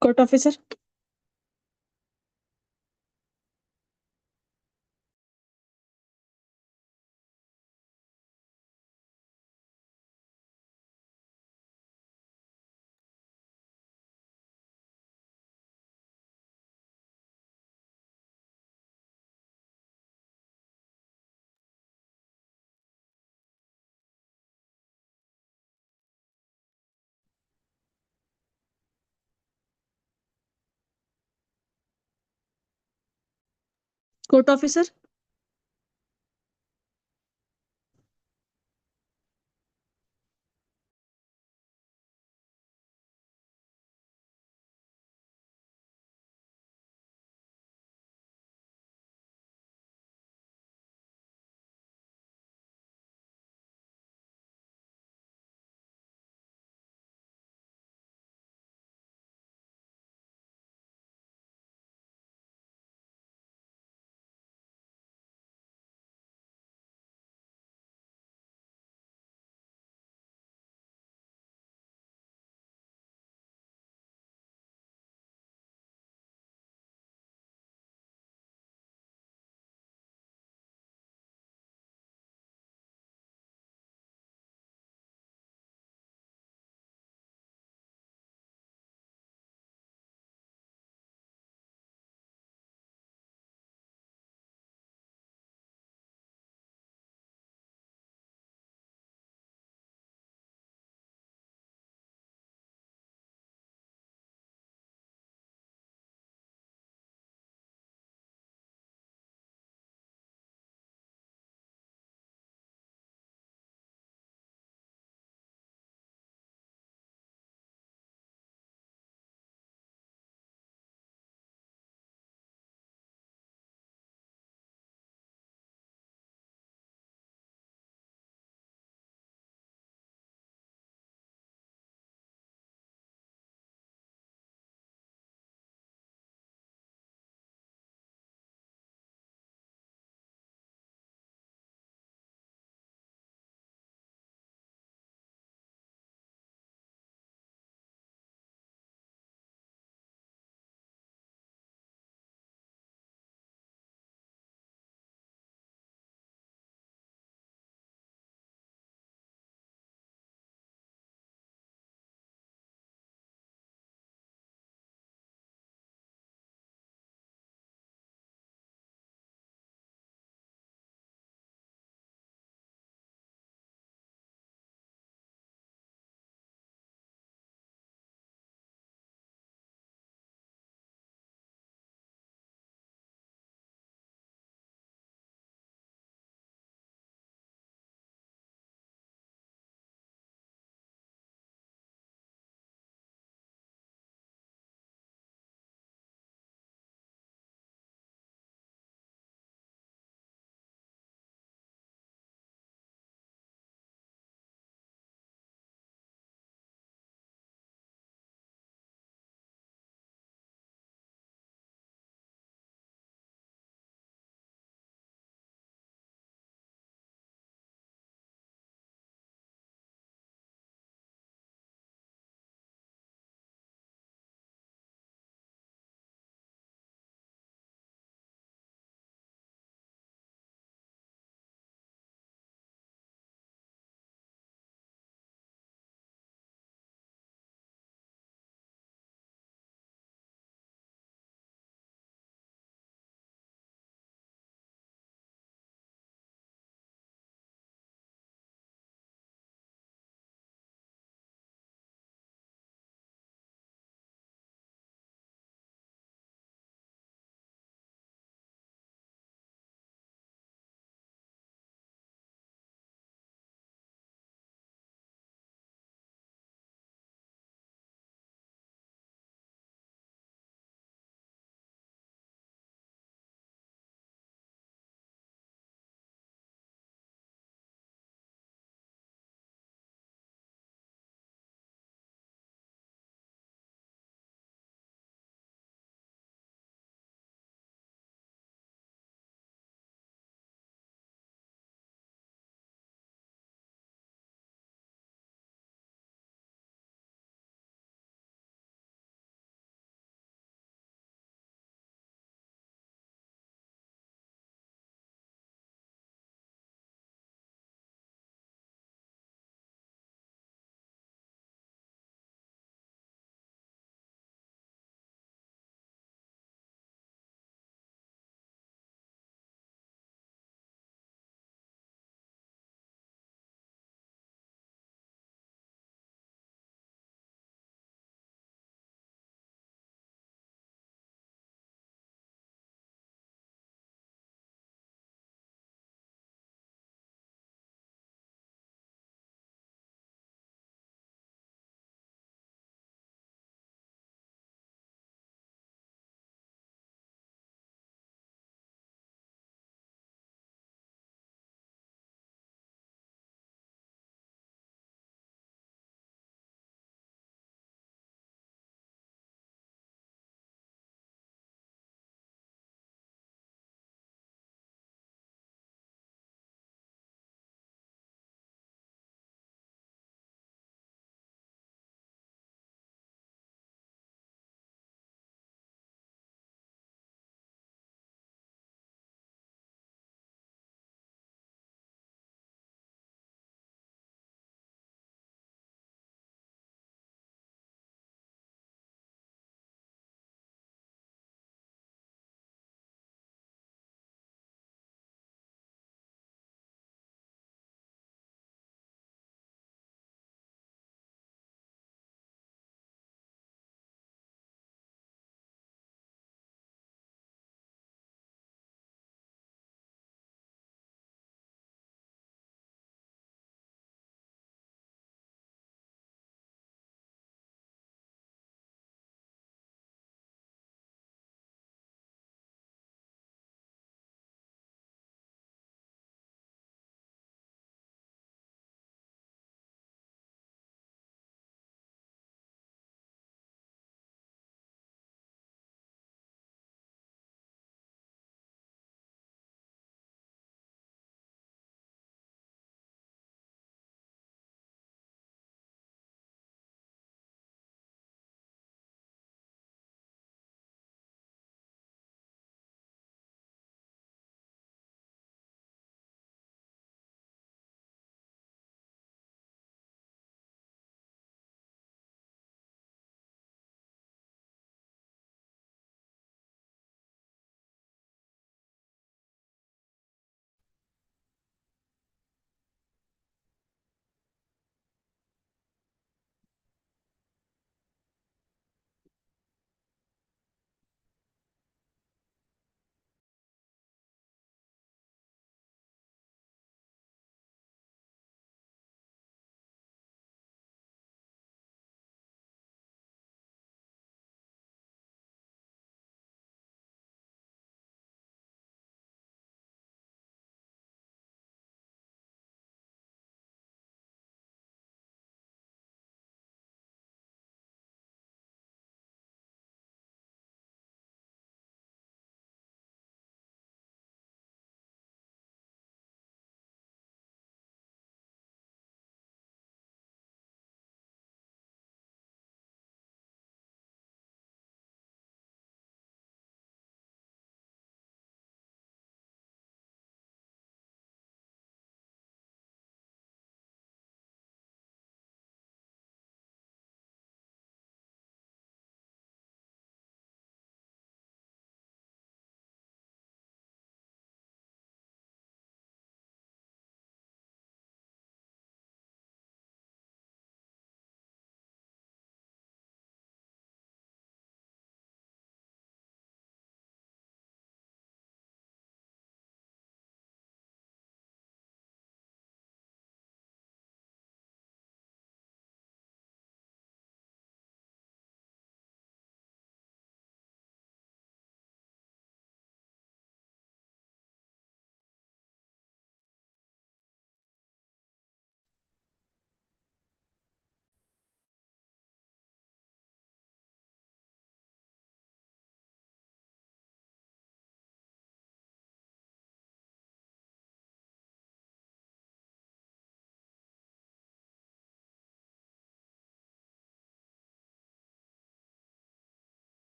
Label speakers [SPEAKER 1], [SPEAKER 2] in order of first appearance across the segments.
[SPEAKER 1] Court officer. Court officer.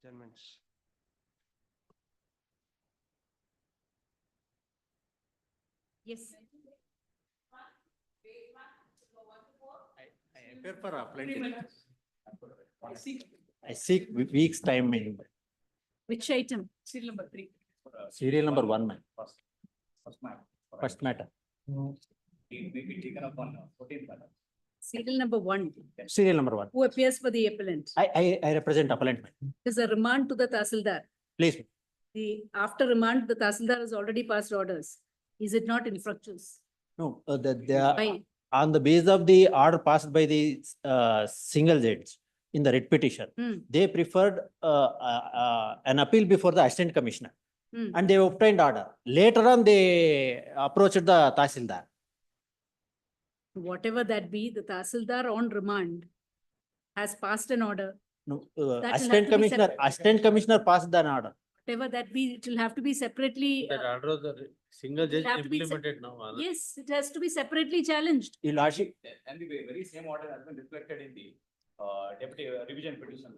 [SPEAKER 2] adjournments.
[SPEAKER 1] Yes.
[SPEAKER 3] I appear for applying. I seek weeks time minimum.
[SPEAKER 1] Which item?
[SPEAKER 4] Serial number 3.
[SPEAKER 3] Serial number 1, ma'am. First matter.
[SPEAKER 4] Maybe taken up on 14th.
[SPEAKER 1] Serial number 1.
[SPEAKER 3] Serial number 1.
[SPEAKER 1] Who appears for the appellant?
[SPEAKER 3] I represent appellant, ma'am.
[SPEAKER 1] Is a remand to the Tahsildar.
[SPEAKER 3] Please.
[SPEAKER 1] After remand, the Tahsildar has already passed orders. Is it not infructuous?
[SPEAKER 3] No, they are
[SPEAKER 1] Why?
[SPEAKER 3] on the basis of the order passed by the single judge in the writ petition. They preferred an appeal before the assistant commissioner. And they obtained order. Later on, they approached the Tahsildar.
[SPEAKER 1] Whatever that be, the Tahsildar on remand has passed an order.
[SPEAKER 3] No,
[SPEAKER 1] will have
[SPEAKER 3] assistant
[SPEAKER 1] to be
[SPEAKER 3] commissioner passed an order.
[SPEAKER 1] Whatever that be, it will have to be separately.
[SPEAKER 5] That order of the single judge
[SPEAKER 1] have to be
[SPEAKER 5] implemented now.
[SPEAKER 1] Yes, it has to be separately challenged.
[SPEAKER 3] Your Lordship,
[SPEAKER 4] And the very same order has been reflected in the deputy revision petition.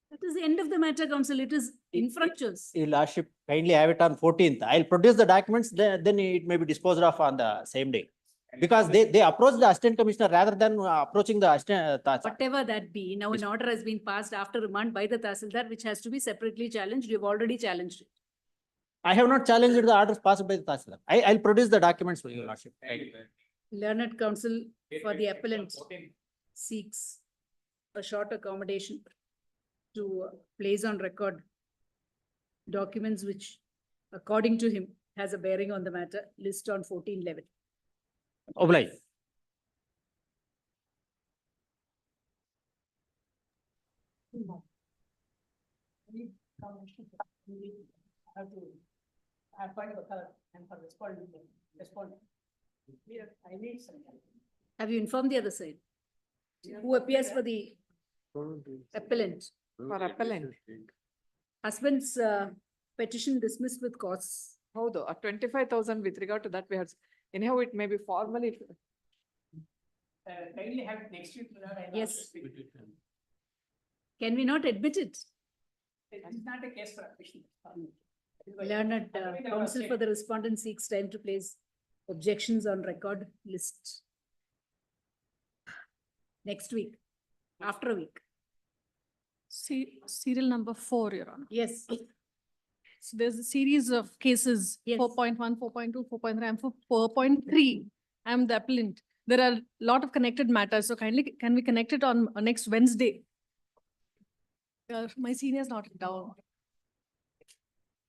[SPEAKER 1] That is the end of the matter, counsel. It is infructuous.
[SPEAKER 3] Your Lordship, kindly have it on 14th. I'll produce the documents, then it may be disposed of on the same day. Because they approached the assistant commissioner rather than approaching the assistant.
[SPEAKER 1] Whatever that be, now an order has been passed after remand by the Tahsildar, which has to be separately challenged. You've already challenged it.
[SPEAKER 3] I have not challenged the orders passed by the Tahsildar. I'll produce the documents for your Lordship.
[SPEAKER 1] Learned counsel for the appellant seeks a short accommodation to place on record documents which, according to him, has a bearing on the matter, list on 1411.
[SPEAKER 3] Oblige.
[SPEAKER 4] Have to apply the third and for responding. Here, I need some help.
[SPEAKER 1] Have you informed the other side? Who appears for the appellant?
[SPEAKER 2] For appellant.
[SPEAKER 1] Husband's petition dismissed with cause.
[SPEAKER 2] How though? 25,000 with regard to that we have, anyhow, it may be formally.
[SPEAKER 4] Kindly have it next week.
[SPEAKER 1] Yes. Can we not admit it?
[SPEAKER 4] It is not a case for application.
[SPEAKER 1] Learned counsel for the respondent seeks time to place objections on record list. Next week, after a week.
[SPEAKER 6] Serial number 4, Your Honor.
[SPEAKER 1] Yes.
[SPEAKER 6] So there's a series of cases,
[SPEAKER 1] Yes.
[SPEAKER 6] 4.1, 4.2, 4.3, and for 4.3, I'm the appellant. There are a lot of connected matters, so kindly, can we connect it on next Wednesday? My senior's not down.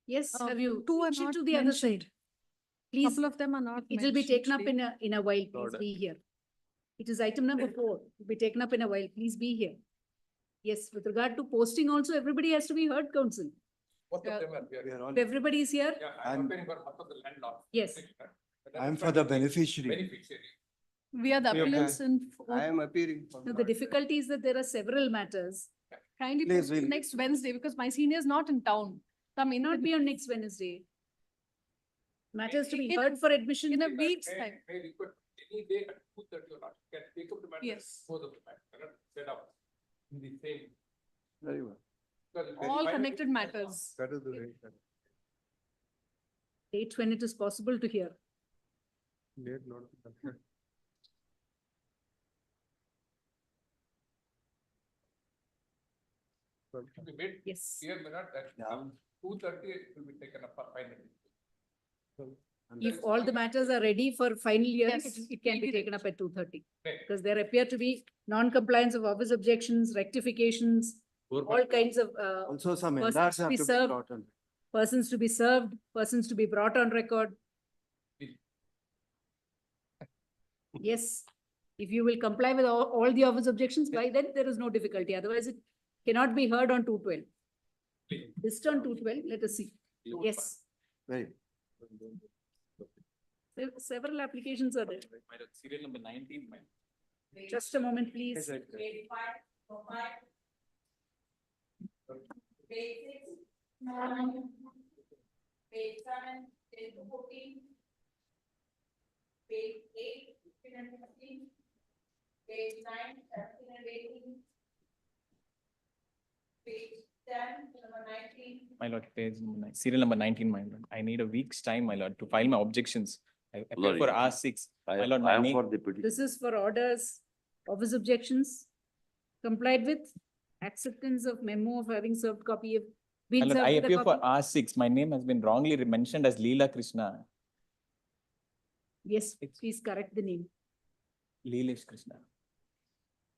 [SPEAKER 1] Yes,
[SPEAKER 6] Uh,
[SPEAKER 1] have you?
[SPEAKER 6] two are
[SPEAKER 1] pitched it
[SPEAKER 6] not
[SPEAKER 1] to the other
[SPEAKER 6] mentioned.
[SPEAKER 1] side? Please,
[SPEAKER 6] Couple of them are not.
[SPEAKER 1] it will be
[SPEAKER 6] mentioned
[SPEAKER 1] taken up
[SPEAKER 6] today.
[SPEAKER 1] in a while. Please be here. It is item number 4. It will be taken up in a while. Please be here. Yes, with regard to posting also, everybody has to be heard, counsel.
[SPEAKER 4] Both
[SPEAKER 6] Yeah.
[SPEAKER 4] of them are here.
[SPEAKER 7] We are all,
[SPEAKER 1] If everybody is here,
[SPEAKER 4] Yeah,
[SPEAKER 7] I'm-
[SPEAKER 4] I'm appearing for part of the landlord.
[SPEAKER 1] yes.
[SPEAKER 7] I'm for the beneficiary.
[SPEAKER 4] Beneficiary.
[SPEAKER 6] We are the
[SPEAKER 7] Okay.
[SPEAKER 6] appellants in,
[SPEAKER 7] I am appearing. for
[SPEAKER 1] Now, the
[SPEAKER 7] God.
[SPEAKER 1] difficulty is that there are several matters.
[SPEAKER 6] kindly
[SPEAKER 7] Please,
[SPEAKER 6] post it
[SPEAKER 7] we'll-
[SPEAKER 6] next Wednesday because my senior's not in town. So I may
[SPEAKER 1] May
[SPEAKER 6] not
[SPEAKER 1] not be on next Wednesday. Matters to be
[SPEAKER 6] In-
[SPEAKER 1] heard for admission.
[SPEAKER 6] in a week's time.
[SPEAKER 4] May request any day at 2:30 or not, can take up the matter.
[SPEAKER 6] Yes.
[SPEAKER 4] Both of the matter, cannot set up in the same.
[SPEAKER 7] Very well.
[SPEAKER 4] because it
[SPEAKER 6] All
[SPEAKER 4] is-
[SPEAKER 6] connected matters.
[SPEAKER 7] That is the way.
[SPEAKER 1] Date when it is possible to hear.
[SPEAKER 4] To be made
[SPEAKER 1] Yes.
[SPEAKER 4] clear, may not that
[SPEAKER 7] Yeah.
[SPEAKER 4] 2:30 it will be taken up for finally.
[SPEAKER 1] If all the matters are ready for final hearing,
[SPEAKER 6] Yes.
[SPEAKER 1] it can be taken up at 2:30.
[SPEAKER 4] Right.
[SPEAKER 1] Because there appear to be non-compliance of office objections, rectifications, all kinds of
[SPEAKER 7] Also some
[SPEAKER 1] Persons
[SPEAKER 7] elders
[SPEAKER 1] to
[SPEAKER 7] have
[SPEAKER 1] be
[SPEAKER 7] to be
[SPEAKER 1] served.
[SPEAKER 7] brought on.
[SPEAKER 1] persons to be served, persons to be brought on record. Yes, if you will comply with all the office objections, by then there is no difficulty. Otherwise, it cannot be heard on 212. List on 212, let us see. Yes,
[SPEAKER 7] Very.
[SPEAKER 1] several applications are there.
[SPEAKER 4] Serial number 19, my.
[SPEAKER 1] Just a moment, please.
[SPEAKER 7] Yes, right, right.
[SPEAKER 8] Page 7, 10 to 14. Page 8, 15 and 16. Page 9, 17 and 18. Page number 19.
[SPEAKER 9] My lord, page number serial number 19, my lord. I need a week's time, my lord, to file my objections. I appear
[SPEAKER 10] Lord,
[SPEAKER 9] for R6.
[SPEAKER 10] I
[SPEAKER 9] My lord,
[SPEAKER 10] I
[SPEAKER 9] my
[SPEAKER 10] am
[SPEAKER 9] name,
[SPEAKER 10] for the petition.
[SPEAKER 1] This is for orders, office objections complied with, acceptance of memo of having served copy of.
[SPEAKER 9] my
[SPEAKER 1] Been
[SPEAKER 9] lord, I
[SPEAKER 1] served with a
[SPEAKER 9] appear for
[SPEAKER 1] copy?
[SPEAKER 9] R6. My name has been wrongly mentioned as Leela Krishna.
[SPEAKER 1] Yes, please correct the name.
[SPEAKER 9] Leelesh Krishna.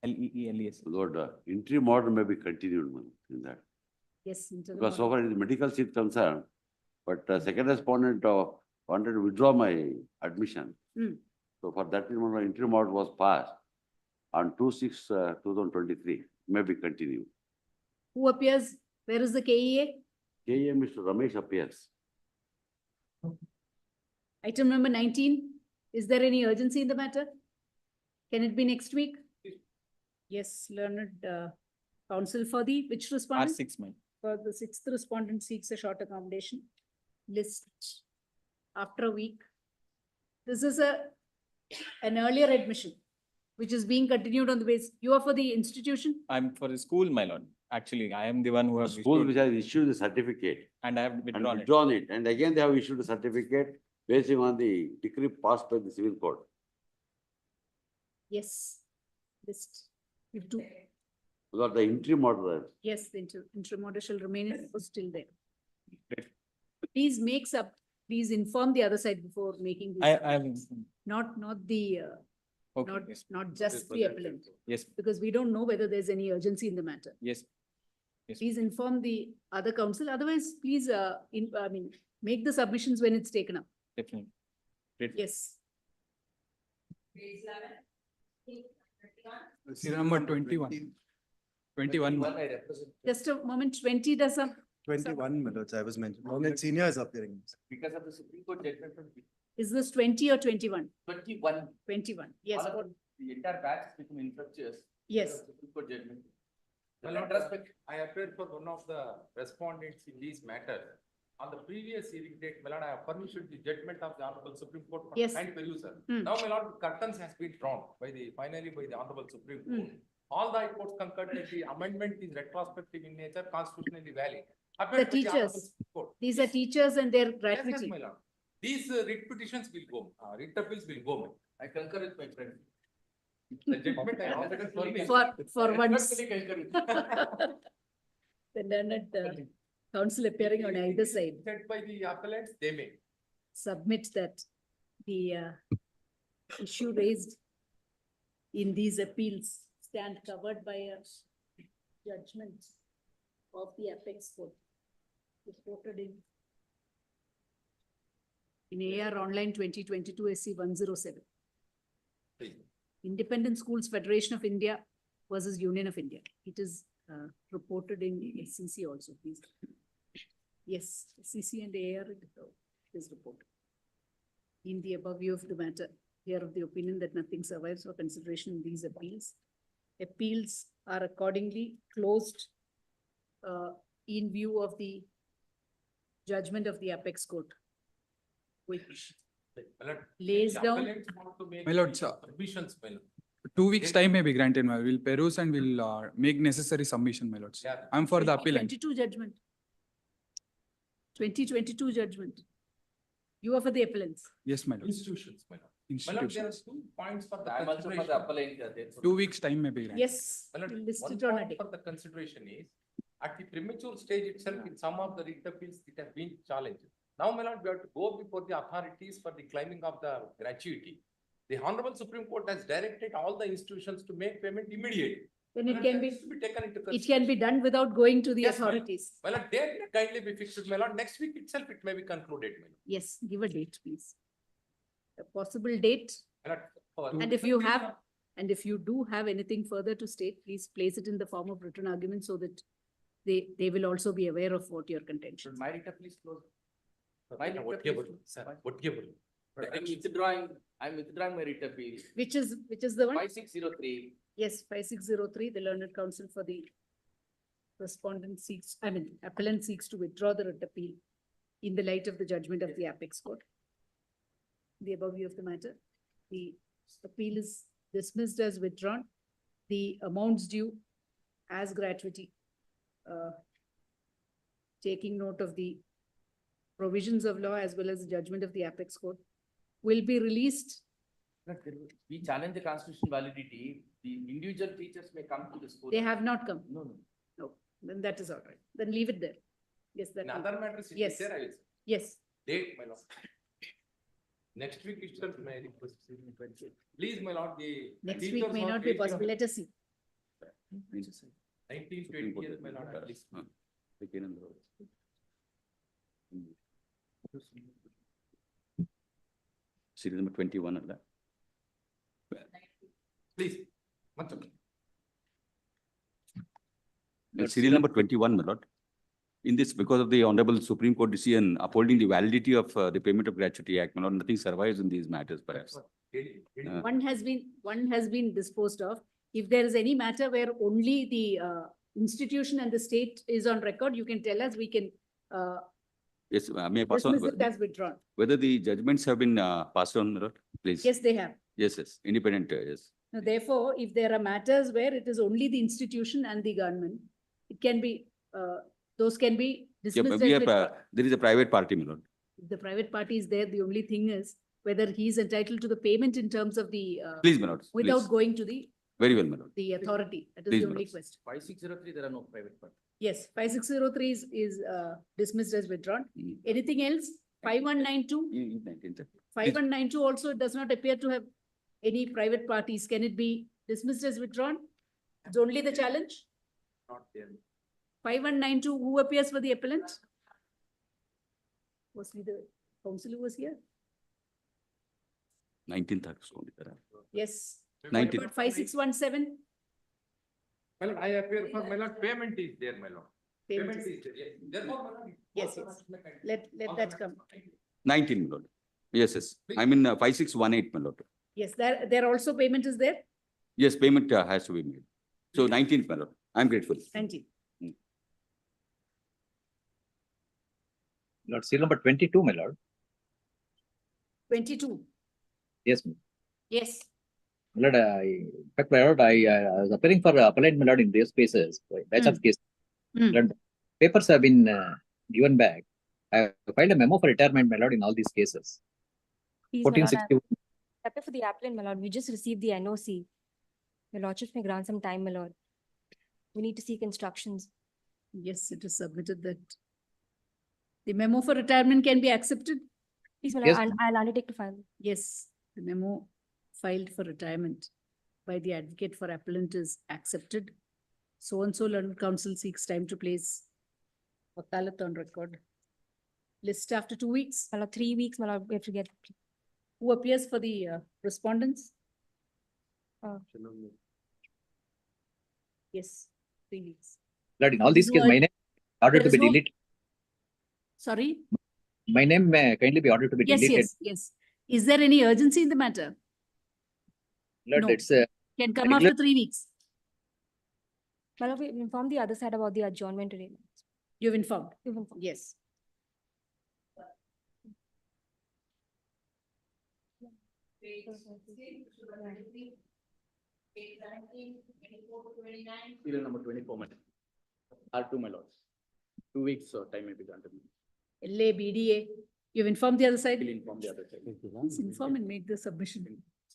[SPEAKER 9] Leeles.
[SPEAKER 10] Lord, interim order may be continued in that.
[SPEAKER 1] Yes. into the
[SPEAKER 10] Because so
[SPEAKER 1] model.
[SPEAKER 10] far is medical seat concerned, but second respondent wanted to withdraw my admission.
[SPEAKER 1] Hmm.
[SPEAKER 10] So for that reason, my interim order was passed on 2/6/2023, may be continued.
[SPEAKER 1] Who appears? Where is the KEA?
[SPEAKER 10] KA Mr. Ramesh appears.
[SPEAKER 1] Item number 19. Is there any urgency in the matter? Can it be next week? Yes, learned counsel for the, which respondent?
[SPEAKER 9] R6, my.
[SPEAKER 1] For the sixth respondent seeks a short accommodation. List after a week. This is an earlier admission, which is being continued on the base. You are for the institution?
[SPEAKER 9] I'm for the school, my lord. Actually, I am the one who
[SPEAKER 10] The
[SPEAKER 9] has
[SPEAKER 10] school which
[SPEAKER 9] issued
[SPEAKER 10] has issued the certificate
[SPEAKER 9] and I have
[SPEAKER 10] and
[SPEAKER 9] withdrawn it.
[SPEAKER 10] withdrawn it, and again they have issued a certificate based on the decree passed by the civil court.
[SPEAKER 1] Yes. List. You do.
[SPEAKER 10] Because the interim order,
[SPEAKER 1] Yes, the interim order shall remain in force till then.
[SPEAKER 9] Great.
[SPEAKER 1] Please please inform the other side before making this.
[SPEAKER 9] I have,
[SPEAKER 1] Not the,
[SPEAKER 9] okay,
[SPEAKER 1] not,
[SPEAKER 9] yes,
[SPEAKER 1] not just the appellant,
[SPEAKER 9] yes,
[SPEAKER 1] because we don't know whether there's any urgency in the matter.
[SPEAKER 9] yes. Yes.
[SPEAKER 1] Please inform the other council, otherwise, please, make the submissions when it's taken up.
[SPEAKER 9] Definitely. Great.
[SPEAKER 1] Yes.
[SPEAKER 8] Page 11. 21.
[SPEAKER 7] Serial number 21.
[SPEAKER 11] 21.
[SPEAKER 1] Just a moment, 20 does a,
[SPEAKER 7] 21 minutes I was mentioning. Only senior is appearing.
[SPEAKER 11] Because of the Supreme Court judgment from
[SPEAKER 1] is this 20 or 21?
[SPEAKER 11] 21.
[SPEAKER 1] 21, yes,
[SPEAKER 11] All of
[SPEAKER 1] what-
[SPEAKER 11] The entire batch has become infectious.
[SPEAKER 1] yes.
[SPEAKER 11] because of Supreme Court judgment.
[SPEAKER 5] My
[SPEAKER 11] The
[SPEAKER 5] lord,
[SPEAKER 11] retrospect-
[SPEAKER 5] I appeared for one of the respondents in this matter. On the previous hearing date, my lord, I have furnished the judgment of the Honorable Supreme Court for
[SPEAKER 1] Yes.
[SPEAKER 5] kind perusal.
[SPEAKER 1] Hmm.
[SPEAKER 5] Now, my lord, curtains has been drawn finally by the Honorable Supreme Court. All the high courts concurred that the amendment is retrospective in nature, constitutionally valid. Appeared by
[SPEAKER 1] teachers.
[SPEAKER 5] Honorable Supreme Court.
[SPEAKER 1] These are teachers and their
[SPEAKER 5] Yes,
[SPEAKER 1] gratuity.
[SPEAKER 5] my lord. These writ petitions will go, writ appeals will go.
[SPEAKER 11] I concur with my friend.
[SPEAKER 5] The judgment I already furnished.
[SPEAKER 1] For
[SPEAKER 11] I
[SPEAKER 1] once.
[SPEAKER 11] respectfully concur with.
[SPEAKER 1] The learned counsel appearing on either side
[SPEAKER 5] Said by the appellants, they may.
[SPEAKER 1] submit that the issue raised in these appeals stand covered by a judgment of the apex court reported in AR Online 2022 SC 107. Independent Schools Federation of India versus Union of India. It is reported in SCC also, please. Yes, SCC and AR is reported. In the above view of the matter, we are of the opinion that nothing survives for consideration in these appeals. Appeals are accordingly closed in view of the judgment of the apex court, which
[SPEAKER 5] My lord,
[SPEAKER 1] lays
[SPEAKER 5] the
[SPEAKER 1] down.
[SPEAKER 5] appellants want to make
[SPEAKER 12] My lord, sir.
[SPEAKER 5] submissions, my lord.
[SPEAKER 12] 2 weeks time may be granted, my, we'll peruse and we'll make necessary submission, my lords.
[SPEAKER 5] Yeah.
[SPEAKER 12] I'm for the appellant.
[SPEAKER 1] 2022 judgment. 2022 judgment. You are for the appellants.
[SPEAKER 12] Yes, my lord.
[SPEAKER 5] Institutions, my lord. My lord, there are
[SPEAKER 12] Institutions.
[SPEAKER 5] 2 points for the
[SPEAKER 11] I am also for the
[SPEAKER 5] consideration.
[SPEAKER 11] appellant. therefore.
[SPEAKER 12] 2 weeks time may be granted.
[SPEAKER 1] Yes,
[SPEAKER 5] My lord,
[SPEAKER 1] listed
[SPEAKER 5] one
[SPEAKER 1] on a
[SPEAKER 5] point
[SPEAKER 1] day.
[SPEAKER 5] for the consideration is, at the premature stage itself, in some of the writ appeals, it has been challenged. Now, my lord, we have to go before the authorities for the claiming of the gratuity. The Honorable Supreme Court has directed all the institutions to make payment immediately.
[SPEAKER 1] Then
[SPEAKER 5] My
[SPEAKER 1] it
[SPEAKER 5] lord,
[SPEAKER 1] can
[SPEAKER 5] that
[SPEAKER 1] be,
[SPEAKER 5] is to be taken into
[SPEAKER 1] it can be
[SPEAKER 5] consideration.
[SPEAKER 1] done without going to the
[SPEAKER 5] Yes, ma'am.
[SPEAKER 1] authorities.
[SPEAKER 5] My lord, date may kindly be fixed, my lord. Next week itself, it may be concluded, my lord.
[SPEAKER 1] Yes, give a date, please. A possible date,
[SPEAKER 5] My lord, for-
[SPEAKER 1] and if you do have anything further to state, please place it in the form of written argument so that they will also be aware of what your contention.
[SPEAKER 11] Should my writ please close?
[SPEAKER 5] My
[SPEAKER 11] My
[SPEAKER 5] lord,
[SPEAKER 11] writ
[SPEAKER 5] whatever,
[SPEAKER 11] appeal-
[SPEAKER 5] sir, whatever.
[SPEAKER 11] I'm withdrawing my writ appeal.
[SPEAKER 1] Which is the one?
[SPEAKER 11] 5603.
[SPEAKER 1] Yes, 5603, the learned counsel for the respondent seeks, appellant seeks to withdraw the writ appeal in the light of the judgment of the apex court. The above view of the matter, the appeal is dismissed as withdrawn. The amounts due as gratuity taking note of the provisions of law as well as the judgment of the apex court, will be released.
[SPEAKER 11] We challenge the constitution validity, the individual teachers may come to the school.
[SPEAKER 1] They have not come.
[SPEAKER 11] No, no.
[SPEAKER 1] No, then that is all right. Then leave it there. Yes, that.
[SPEAKER 5] In
[SPEAKER 1] will-
[SPEAKER 5] other matters, it
[SPEAKER 1] Yes.
[SPEAKER 5] is there, I will say.
[SPEAKER 1] Yes,
[SPEAKER 5] Date, my lord. Next week itself, may I request. Please, my lord, the.
[SPEAKER 1] next week
[SPEAKER 5] teachers
[SPEAKER 1] may
[SPEAKER 5] are
[SPEAKER 1] not be
[SPEAKER 5] facing a-
[SPEAKER 1] possible. Let us see.
[SPEAKER 5] 19, 20th, my lord, at least.
[SPEAKER 10] Serial number 21 ಅಲ್ಲ?
[SPEAKER 5] Please, one second.
[SPEAKER 10] Serial number 21, my lord. In this, because of the Honorable Supreme Court decision upholding the validity of the Payment of Gratuity Act, my lord, nothing survives in these matters perhaps.
[SPEAKER 1] One has been disposed of. If there is any matter where only the institution and the state is on record, you can tell us, we can
[SPEAKER 10] Yes, may I pass on,
[SPEAKER 1] dismiss it as withdrawn.
[SPEAKER 10] whether the judgments have been passed on, my lord, please?
[SPEAKER 1] Yes, they have.
[SPEAKER 10] Yes, yes, independent, yes.
[SPEAKER 1] Now, therefore, if there are matters where it is only the institution and the government, it can be, those can be
[SPEAKER 10] Yeah,
[SPEAKER 1] dismissed
[SPEAKER 10] but
[SPEAKER 1] as
[SPEAKER 10] we are,
[SPEAKER 1] withdrawn.
[SPEAKER 10] there is a private party, my lord.
[SPEAKER 1] If the private party is there, the only thing is whether he is entitled to the payment in terms of the,
[SPEAKER 10] Please, my lord,
[SPEAKER 1] without
[SPEAKER 10] please.
[SPEAKER 1] going to the,
[SPEAKER 10] Very well, my lord.
[SPEAKER 1] the authority. That is
[SPEAKER 10] Please,
[SPEAKER 1] the only
[SPEAKER 10] madam.
[SPEAKER 1] question.
[SPEAKER 11] 5603, there are no private party.
[SPEAKER 1] Yes, 5603 is dismissed as withdrawn.
[SPEAKER 10] Mm.
[SPEAKER 1] Anything else? 5192?
[SPEAKER 10] 19th.
[SPEAKER 1] 5192 also does not appear to have any private parties. Can it be dismissed as withdrawn? It's only the challenge?
[SPEAKER 5] Not there.
[SPEAKER 1] 5192, who appears for the appellant? Was he the counsel who was here?
[SPEAKER 10] 19th ಹಾಕಿಸ್ಕೊಂಡಿದ್ದಾರೆ.
[SPEAKER 1] Yes.
[SPEAKER 10] 19.
[SPEAKER 1] What about 5617?
[SPEAKER 5] My lord, I appear for, my lord, payment is there, my lord.
[SPEAKER 1] Payment
[SPEAKER 5] Payment
[SPEAKER 1] is-
[SPEAKER 5] is there, yes. Therefore, my lord,
[SPEAKER 1] Yes, yes. Let that come.
[SPEAKER 10] 19, my lord. Yes, yes. I mean 5618, my lord.
[SPEAKER 1] Yes, there also payment is there?
[SPEAKER 10] Yes, payment has to be made. So 19th, my lord. I'm grateful.
[SPEAKER 1] Thank you.
[SPEAKER 13] Lord, serial number 22, my lord.
[SPEAKER 1] 22,
[SPEAKER 13] Yes, ma'am.
[SPEAKER 1] yes.
[SPEAKER 13] My lord, in fact, my lord, I was appearing for appellant, my lord, in these cases, batch of cases.
[SPEAKER 1] Hmm.
[SPEAKER 13] Lord, papers have been given back. I filed a memo for retirement, my lord, in all these cases.
[SPEAKER 14] Please, my lord,
[SPEAKER 13] 1461.
[SPEAKER 14] Appear for the applicant, my lord. We just received the NOC. Your lordship may grant some time, my lord. We need to seek instructions.
[SPEAKER 1] Yes, it is submitted that the memo for retirement can be accepted.
[SPEAKER 14] Please, my
[SPEAKER 13] Yes,
[SPEAKER 14] lord, and I'll undertake to file.
[SPEAKER 1] Yes, the memo filed for retirement by the advocate for appellant is accepted. So and so learned counsel seeks time to place wakalat on record. List after 2 weeks.
[SPEAKER 14] My lord, 3 weeks, my lord, we have to get.
[SPEAKER 1] Who appears for the respondents? Yes, 3 weeks.
[SPEAKER 13] Lord, in all these
[SPEAKER 1] No,
[SPEAKER 13] cases, my name ordered
[SPEAKER 1] there
[SPEAKER 13] to
[SPEAKER 1] is
[SPEAKER 13] be
[SPEAKER 1] no-
[SPEAKER 13] deleted.
[SPEAKER 1] Sorry?
[SPEAKER 13] My name may kindly be ordered to be
[SPEAKER 1] Yes,
[SPEAKER 13] deleted.
[SPEAKER 1] yes, yes. Is there any urgency in the matter?
[SPEAKER 13] Lord,
[SPEAKER 1] No.
[SPEAKER 13] it's
[SPEAKER 1] Can come
[SPEAKER 13] Regular-
[SPEAKER 1] after 3 weeks.
[SPEAKER 14] My lord, we informed the other side about the adjournment today.
[SPEAKER 1] You've informed?
[SPEAKER 14] We've informed.
[SPEAKER 1] Yes.
[SPEAKER 8] Page 16, number 23, page 17, 24 to 29.
[SPEAKER 11] Serial number 24, madam. R2, my lords. 2 weeks, time may be granted.
[SPEAKER 1] LA, BDA, you've informed the other side?
[SPEAKER 11] We'll inform the other side.
[SPEAKER 1] Please inform and make the submission.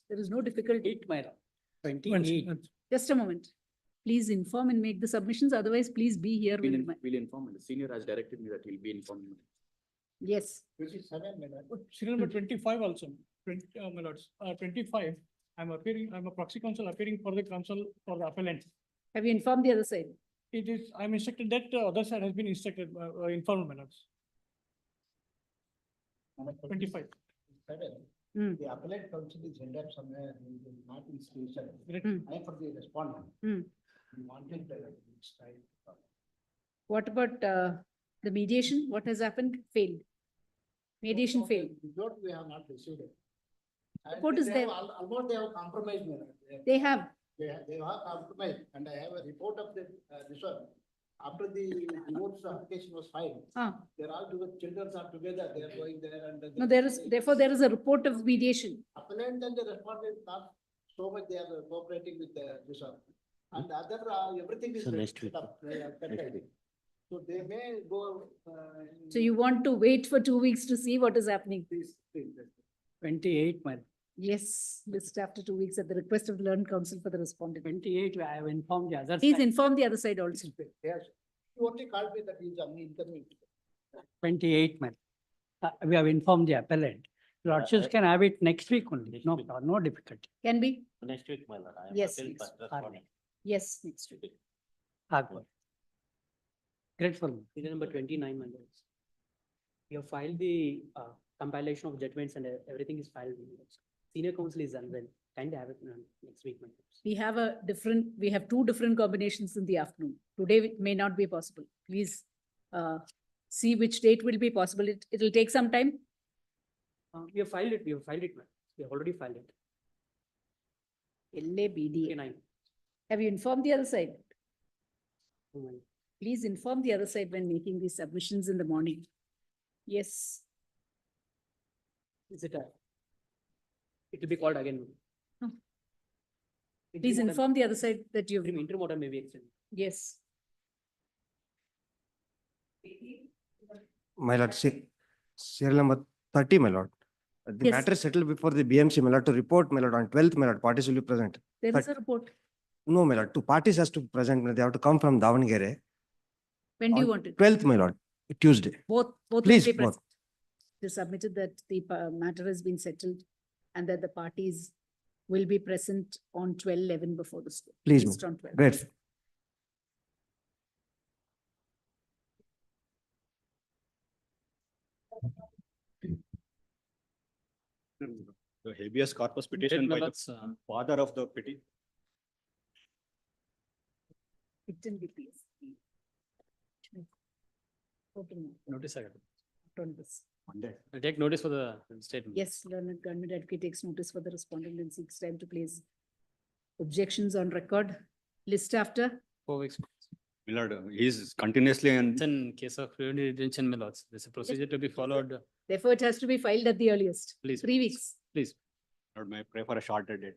[SPEAKER 1] There is no difficulty.
[SPEAKER 4] 8, my lord. 28.
[SPEAKER 1] Just a moment. Please inform and make the submissions, otherwise please be here. with my-
[SPEAKER 11] We'll inform, and the senior has directed me that he'll be informing.
[SPEAKER 1] Yes,
[SPEAKER 4] 27, my lord. Serial number 25 also, 20, my lords, 25, I'm a proxy counsel appearing for the counsel for the appellant.
[SPEAKER 1] have you informed the other side?
[SPEAKER 4] It is, I'm instructed that other side has been instructed, informed, my lords. 25.
[SPEAKER 1] Hmm.
[SPEAKER 4] The appellate counsel is held up somewhere in the Northeast station.
[SPEAKER 1] Hmm.
[SPEAKER 4] I am for the respondent.
[SPEAKER 1] Hmm.
[SPEAKER 4] We wanted the.
[SPEAKER 1] What about the mediation? What has happened? Failed. Mediation failed.
[SPEAKER 4] Report we have not received it. I
[SPEAKER 1] Report
[SPEAKER 4] think
[SPEAKER 1] is
[SPEAKER 4] they have
[SPEAKER 1] there.
[SPEAKER 4] Almost they have compromised me.
[SPEAKER 1] They have.
[SPEAKER 4] They have compromised, and I have a report of the, this one. After the divorce application was filed, they're all together, children are together, they are going there and.
[SPEAKER 1] No, there is, therefore there is a report of mediation.
[SPEAKER 4] Appellant and the respondent not so much they are cooperating with this one. And other, everything is.
[SPEAKER 3] So next
[SPEAKER 4] set
[SPEAKER 3] week.
[SPEAKER 4] up, they are set
[SPEAKER 3] Next
[SPEAKER 4] right.
[SPEAKER 3] week.
[SPEAKER 4] So they may go.
[SPEAKER 1] So you want to wait for 2 weeks to see what is happening?
[SPEAKER 15] 28, my
[SPEAKER 1] Yes, list after 2 weeks at the request of the learned counsel for the respondent.
[SPEAKER 15] 28, I have informed the other
[SPEAKER 1] Please
[SPEAKER 15] side.
[SPEAKER 1] inform the other side also.
[SPEAKER 4] Yes, you only called me that he's inconvenient.
[SPEAKER 15] 28, man. We have informed the appellant. Lordships can have it next week only. No, no difficulty.
[SPEAKER 1] Can be?
[SPEAKER 3] Next week, my lord. I am
[SPEAKER 1] Yes,
[SPEAKER 3] appeal
[SPEAKER 1] yes.
[SPEAKER 3] for responding.
[SPEAKER 1] Yes, next week.
[SPEAKER 15] Agwal. Grateful.
[SPEAKER 16] Serial number 29, my lords. We have filed the compilation of judgments and everything is filed. My lords. Senior counsel is unwell. Kindly have it next week, my lords.
[SPEAKER 1] We have 2 different combinations in the afternoon. Today it may not be possible. Please see which date will be possible. It'll take some time.
[SPEAKER 16] We have filed it, ma'am. We have already filed it.
[SPEAKER 1] LABD.
[SPEAKER 16] 29.
[SPEAKER 1] Have you informed the other side?
[SPEAKER 16] Oh, my-
[SPEAKER 1] Please inform the other side when making these submissions in the morning. Yes,
[SPEAKER 16] Is it it will be called again.
[SPEAKER 1] No.
[SPEAKER 16] Interim
[SPEAKER 1] please
[SPEAKER 16] order-
[SPEAKER 1] inform the other side that you,
[SPEAKER 16] Interim order may be extended.
[SPEAKER 1] yes.
[SPEAKER 17] My lord, serial number 30, my lord. The
[SPEAKER 1] Yes.
[SPEAKER 17] matter is settled before the BMC, my lord, to report, my lord, on 12th, my lord, parties will be present.
[SPEAKER 1] There is a report.
[SPEAKER 17] No, my lord, 2 parties has to present, they have to come from Davangere.
[SPEAKER 1] When do you
[SPEAKER 17] On
[SPEAKER 1] want it?
[SPEAKER 17] 12th, my lord, Tuesday.
[SPEAKER 1] Both will
[SPEAKER 17] Please,
[SPEAKER 1] be
[SPEAKER 17] both.
[SPEAKER 1] present. It is submitted that the matter has been settled and that the parties will be present on 12/11 before the school.
[SPEAKER 17] Please,
[SPEAKER 1] Based
[SPEAKER 17] ma'am.
[SPEAKER 1] on 12.
[SPEAKER 17] Grateful.
[SPEAKER 10] The habeas corpus petition by the father of the petition.
[SPEAKER 1] It didn't be please. Open
[SPEAKER 16] Notice I got it.
[SPEAKER 1] on this.
[SPEAKER 10] Monday.
[SPEAKER 16] I'll take notice for the statement.
[SPEAKER 1] Yes, learned government advocate takes notice for the respondent and seeks time to place objections on record. List after.
[SPEAKER 16] 4 weeks.
[SPEAKER 10] My lord, he is continuously and
[SPEAKER 16] It's in case of preventive detention, my lords. There's a procedure to be followed.
[SPEAKER 1] Therefore, it has to be filed at the earliest.
[SPEAKER 16] Please.
[SPEAKER 1] 3 weeks.
[SPEAKER 16] Please.
[SPEAKER 10] Lord, may I pray for a shorter date.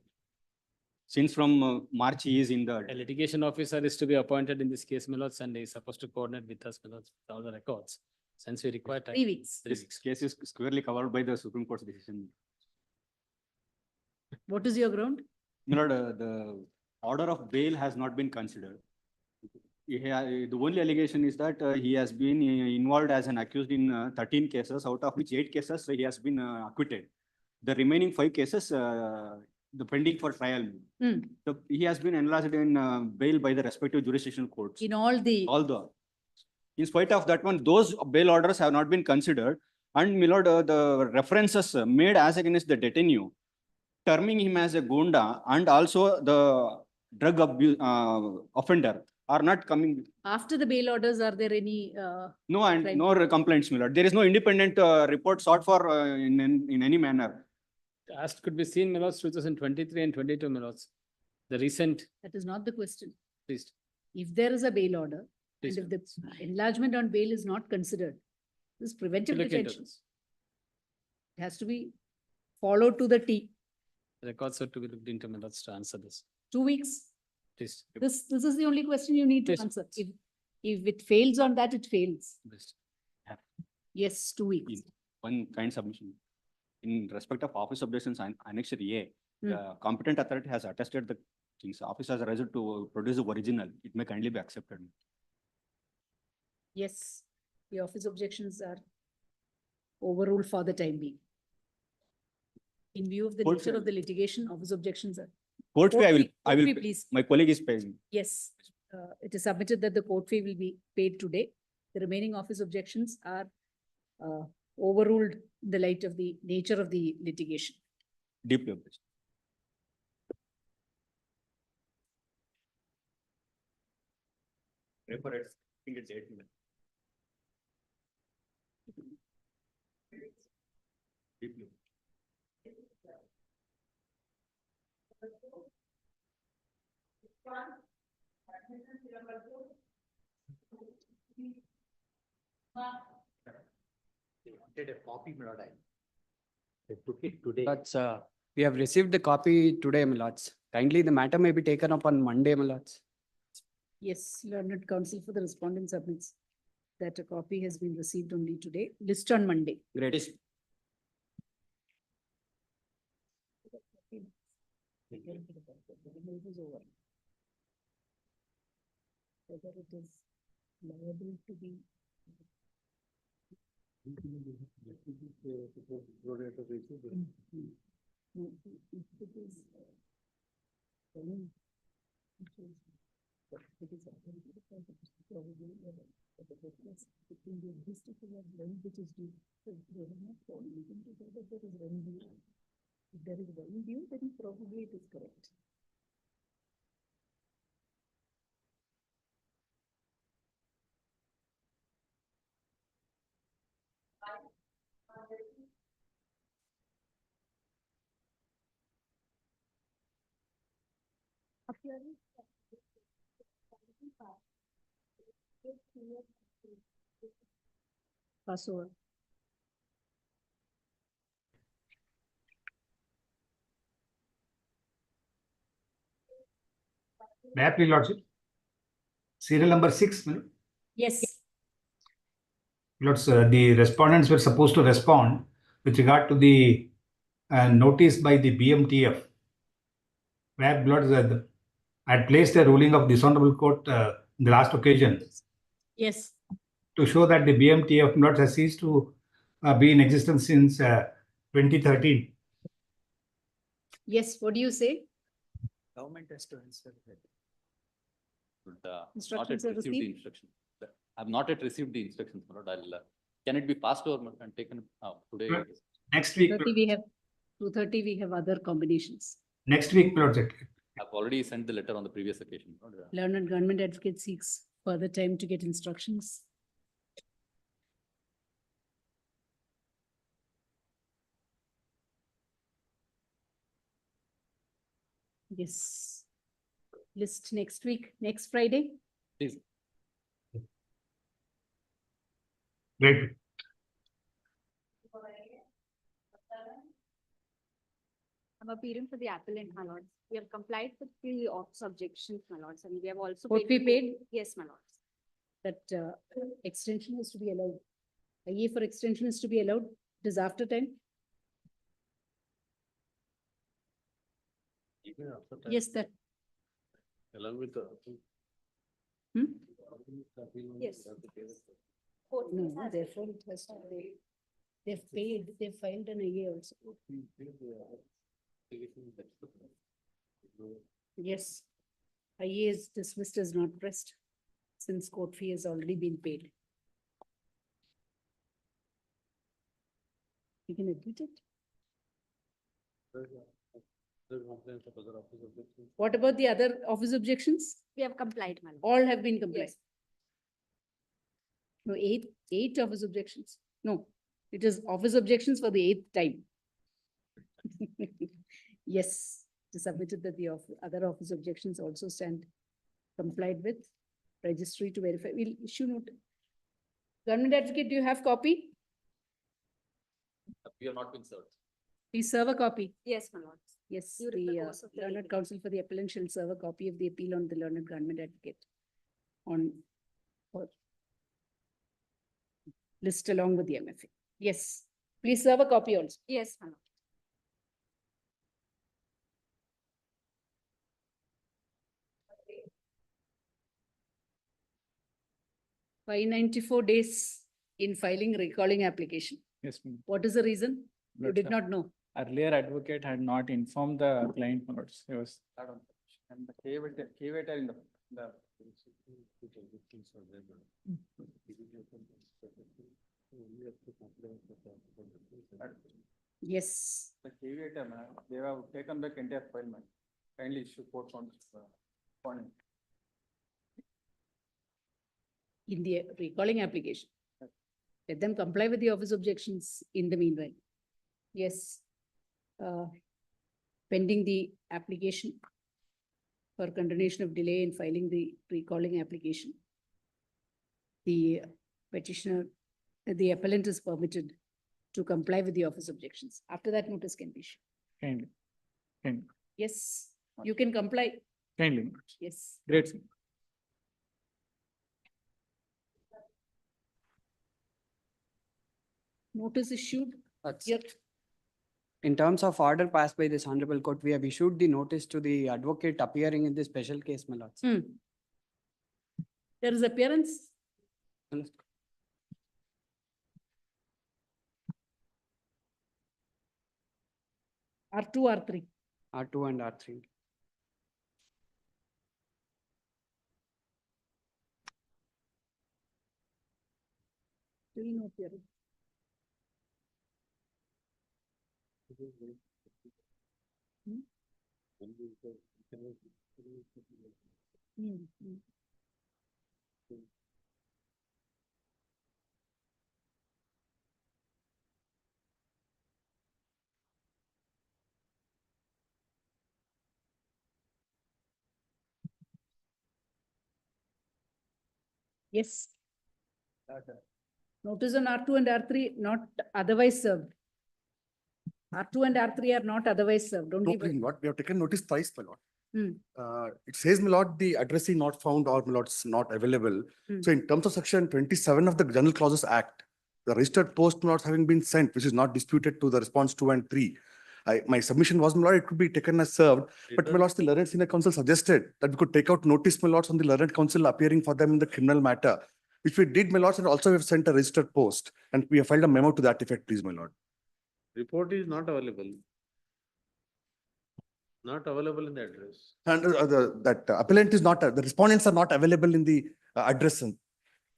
[SPEAKER 10] Since from March, he is in
[SPEAKER 16] A
[SPEAKER 10] the,
[SPEAKER 16] litigation officer is to be appointed in this case, my lords, and he's supposed to coordinate with us, my lords, with all the records. Since we require time.
[SPEAKER 1] 3 weeks.
[SPEAKER 10] this case is squarely covered by the Supreme Court's decision.
[SPEAKER 1] What is your ground?
[SPEAKER 10] My lord, the order of bail has not been considered. The only allegation is that he has been involved as an accused in 13 cases, out of which 8 cases he has been acquitted. The remaining 5 cases, the pending for trial.
[SPEAKER 1] Hmm.
[SPEAKER 10] He has been enlarged in bail by the respective jurisdictional courts.
[SPEAKER 1] In all the,
[SPEAKER 10] In spite of that one, those bail orders have not been considered. And my lord, the references made as against the detainee, terming him as a gunda and also the drug abuse offender are not coming.
[SPEAKER 1] after the bail orders, are there any,
[SPEAKER 10] No, and
[SPEAKER 1] Right.
[SPEAKER 10] no complaints, my lord. There is no independent report sought for in any manner.
[SPEAKER 16] As could be seen, my lords, 2023 and 22, my lords. The recent,
[SPEAKER 1] that is not the question.
[SPEAKER 16] please.
[SPEAKER 1] If there is a bail order, and
[SPEAKER 16] Please.
[SPEAKER 1] if the enlargement on bail is not considered, this preventive
[SPEAKER 16] Look into
[SPEAKER 1] detention
[SPEAKER 16] this.
[SPEAKER 1] has to be followed to the T.
[SPEAKER 16] Records are to be looked into, my lords, to answer this.
[SPEAKER 1] 2 weeks.
[SPEAKER 16] Please.
[SPEAKER 1] This is the only question you need to
[SPEAKER 16] Yes.
[SPEAKER 1] answer. If it fails on that, it fails.
[SPEAKER 16] Please.
[SPEAKER 1] Yes, 2 weeks.
[SPEAKER 10] One kind submission. In respect of office objections and annexure A,
[SPEAKER 1] Hmm.
[SPEAKER 10] the competent authority has attested the things. Office has resolved to produce the original. It may kindly be accepted.
[SPEAKER 1] Yes, the office objections are overruled for the time being. In view of the
[SPEAKER 10] Court
[SPEAKER 1] nature
[SPEAKER 10] fee.
[SPEAKER 1] of the litigation, office objections are.
[SPEAKER 10] Court fee,
[SPEAKER 1] Court
[SPEAKER 10] I will,
[SPEAKER 1] fee, please.
[SPEAKER 10] my colleague is paying.
[SPEAKER 1] Yes, it is submitted that the court fee will be paid today. The remaining office objections are overruled in the light of the nature of the litigation.
[SPEAKER 10] Deeply obliged. Pray for it. I think it's 8 minutes. Deeply.
[SPEAKER 11] Wanted a copy, my lord. I took it today.
[SPEAKER 15] But we have received the copy today, my lords. Kindly, the matter may be taken up on Monday, my lords.
[SPEAKER 1] Yes, learned counsel for the respondent submits. that a copy has been received only today. List on Monday.
[SPEAKER 3] Great.
[SPEAKER 1] Whether it is liable to be. No, if it is, then it is- it is probably, but the difference between the existing and rent which is due, so they have not found anything to say that there is rent due. If there is rent due, then probably it is correct. Pass over.
[SPEAKER 18] May I please, Lordship? Serial number 6, ma'am.
[SPEAKER 1] Yes.
[SPEAKER 18] Lords, the respondents were supposed to respond with regard to the notice by the BMTF, where Lords, I had placed a ruling of dishonorable court in the last occasion
[SPEAKER 1] Yes.
[SPEAKER 18] to show that the BMTF Lords has ceased to be in existence since 2013.
[SPEAKER 1] Yes, what do you say?
[SPEAKER 7] Government has to answer that.
[SPEAKER 13] Not
[SPEAKER 1] Instructions
[SPEAKER 13] yet
[SPEAKER 1] are
[SPEAKER 13] received the
[SPEAKER 1] received?
[SPEAKER 13] instruction. I've not yet received the instructions, my lord. I'll, can it be passed over and taken today?
[SPEAKER 18] Right. Next week,
[SPEAKER 1] 30 we have, 2:30 we have other combinations.
[SPEAKER 18] next week, Project.
[SPEAKER 13] I've already sent the letter on the previous occasion. my lord.
[SPEAKER 1] Learned government advocate seeks further time to get instructions. Yes. List next week, next Friday.
[SPEAKER 13] Please.
[SPEAKER 18] Great.
[SPEAKER 19] I'm appearing for the appellant, my lords. We have complied with the office objections, my lords, and we have also.
[SPEAKER 1] What we paid?
[SPEAKER 19] Yes, my lords.
[SPEAKER 1] That extension is to be allowed. A year for extension is to be allowed. It is after time. Yes, that.
[SPEAKER 13] Along with the.
[SPEAKER 1] Hmm?
[SPEAKER 19] Yes.
[SPEAKER 1] No, therefore it has to be. They've paid, they filed an IA also. Yes. IA is dismissed as not pressed since court fee has already been paid. You can admit it. What about the other office objections?
[SPEAKER 19] We have complied, my lord.
[SPEAKER 1] All have been complied.
[SPEAKER 19] Yes.
[SPEAKER 1] No, eight office objections. No, it is office objections for the 8th time. Yes, it is submitted that the other office objections also stand complied with. Registry to verify. We'll issue note. Government advocate, do you have copy?
[SPEAKER 13] We have not been served.
[SPEAKER 1] Please serve a copy.
[SPEAKER 19] Yes, my lords.
[SPEAKER 1] Yes,
[SPEAKER 19] During the
[SPEAKER 1] the
[SPEAKER 19] course of the
[SPEAKER 1] learned
[SPEAKER 19] hearing.
[SPEAKER 1] counsel for the appellant shall serve a copy of the appeal on the learned government advocate on or list along with the MFA. Yes, please serve a copy also.
[SPEAKER 19] Yes, my lord.
[SPEAKER 1] 594 days in filing recalling application.
[SPEAKER 12] Yes, ma'am.
[SPEAKER 1] What is the reason? You
[SPEAKER 12] Lord,
[SPEAKER 1] did
[SPEAKER 12] sir.
[SPEAKER 1] not know.
[SPEAKER 12] Earlier advocate had not informed the client, my lords. He was. And the caveat in the.
[SPEAKER 1] Yes,
[SPEAKER 12] The caveat, ma'am, they have taken back entire file, ma'am. Kindly issue court on.
[SPEAKER 1] in the recalling application. Let them comply with the office objections in the meanwhile. Yes. Pending the application for condemnation of delay in filing the recalling application. The petitioner, the appellant is permitted to comply with the office objections. After that, notice can be issued.
[SPEAKER 12] Kindly. Kindly.
[SPEAKER 1] Yes, you can comply.
[SPEAKER 12] Kindly.
[SPEAKER 1] Yes.
[SPEAKER 12] Great. Sir.
[SPEAKER 1] Notice issued.
[SPEAKER 16] That's-
[SPEAKER 1] Here,
[SPEAKER 16] In terms of order passed by this honorable court, we have issued the notice to the advocate appearing in the special case, my lords.
[SPEAKER 1] there is appearance. R2, R3.
[SPEAKER 16] R2 and R3.
[SPEAKER 1] Still no appearance. Hmm. Yes. Notice on R2 and R3 not otherwise served. R2 and R3 are not otherwise served. Don't
[SPEAKER 20] No,
[SPEAKER 1] give.
[SPEAKER 20] please, my lord, we have taken notice twice, my lord.
[SPEAKER 1] Hmm.
[SPEAKER 20] It says, my lord, the addressee not found or my lord's not available.
[SPEAKER 1] Hmm.
[SPEAKER 20] So in terms of section 27 of the General Clauses Act, the registered post, my lords, having been sent, which is not disputed to the response 2 and 3. My submission was, my lord, it could be taken as served, but my lords, the learned senior counsel suggested that we could take out notice, my lords, on the learned counsel appearing for them in the criminal matter, which we did, my lords, and also we have sent a registered post, and we have filed a memo to that effect, please, my lord.
[SPEAKER 21] Report is not available. Not available in the address.
[SPEAKER 20] And appellant is not, the respondents are not available in the address.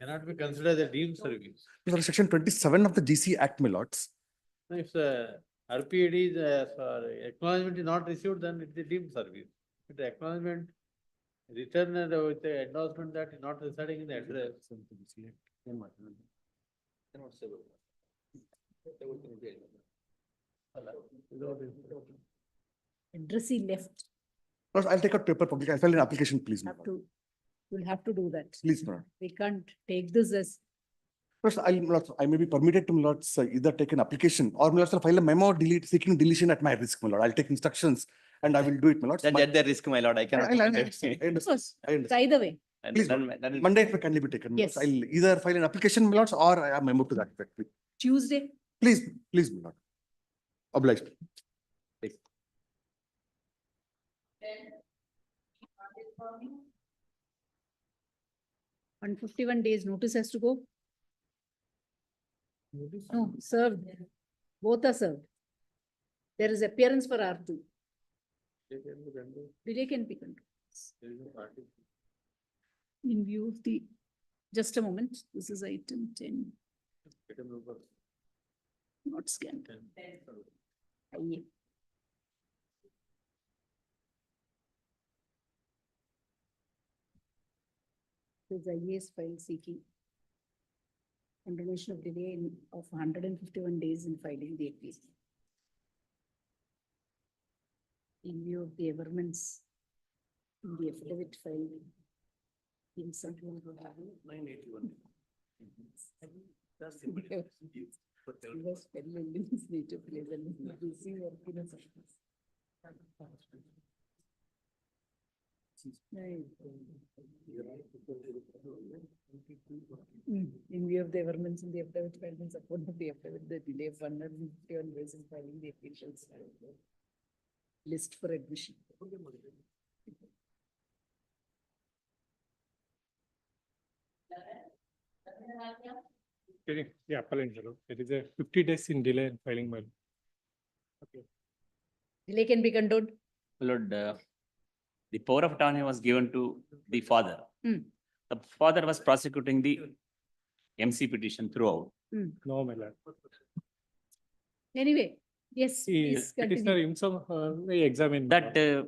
[SPEAKER 21] Cannot be considered a deemed service.
[SPEAKER 20] Section 27 of the GC Act, my lords.
[SPEAKER 21] If the RPAD is, acknowledgement is not received, then it is deemed service. If the acknowledgement returned with the endorsement that is not residing in the address.
[SPEAKER 1] Addressee left.
[SPEAKER 20] Lords, I'll take out paper public. I'll file an application, please. my
[SPEAKER 1] Have
[SPEAKER 20] lord.
[SPEAKER 1] to, you'll have to do that.
[SPEAKER 20] Please, my lord.
[SPEAKER 1] We can't take this as,
[SPEAKER 20] First, I may be permitted to, my lords, either take an application or, my lords, I'll file a memo seeking deletion at my risk, my lord. I'll take instructions and I will do it, my lords.
[SPEAKER 3] Then at the risk, my lord, I cannot.
[SPEAKER 20] I understand. I understand. I
[SPEAKER 1] it's
[SPEAKER 20] understand.
[SPEAKER 1] either way.
[SPEAKER 20] Please, Monday it can be taken. my lords.
[SPEAKER 1] Yes.
[SPEAKER 20] I'll either file an application, my lords, or a memo to that effect.
[SPEAKER 1] Tuesday.
[SPEAKER 20] Please, please, my lord. Obliged.
[SPEAKER 8] Then,
[SPEAKER 1] 151 days notice has to go. No, served. Both are served. There is appearance for R2. Delay can be controlled. In view of the, just a moment, this is item 10. Not scanned. Aye. There's IAS file seeking condemnation of delay of 151 days in filing the appeal. In view of the averments in the affidavit filed in some.
[SPEAKER 21] 981. That's the.
[SPEAKER 1] Yes, amendments need to place and receive or appearance of this. In view of the averments in the affidavit filed in support of the affidavit, the delay of 151 days in filing the appeal shall stand. List for admission.
[SPEAKER 12] Yeah, appellant, there is a 50 days in delay in filing my. Okay.
[SPEAKER 1] Delay can be condoned.
[SPEAKER 13] Lord, the power of attorney was given to the father.
[SPEAKER 1] Hmm.
[SPEAKER 13] The father was prosecuting the MC petition throughout.
[SPEAKER 12] No, my lord.
[SPEAKER 1] Anyway, yes, please
[SPEAKER 12] Petitioner
[SPEAKER 1] continue.
[SPEAKER 12] himself may examine.
[SPEAKER 13] That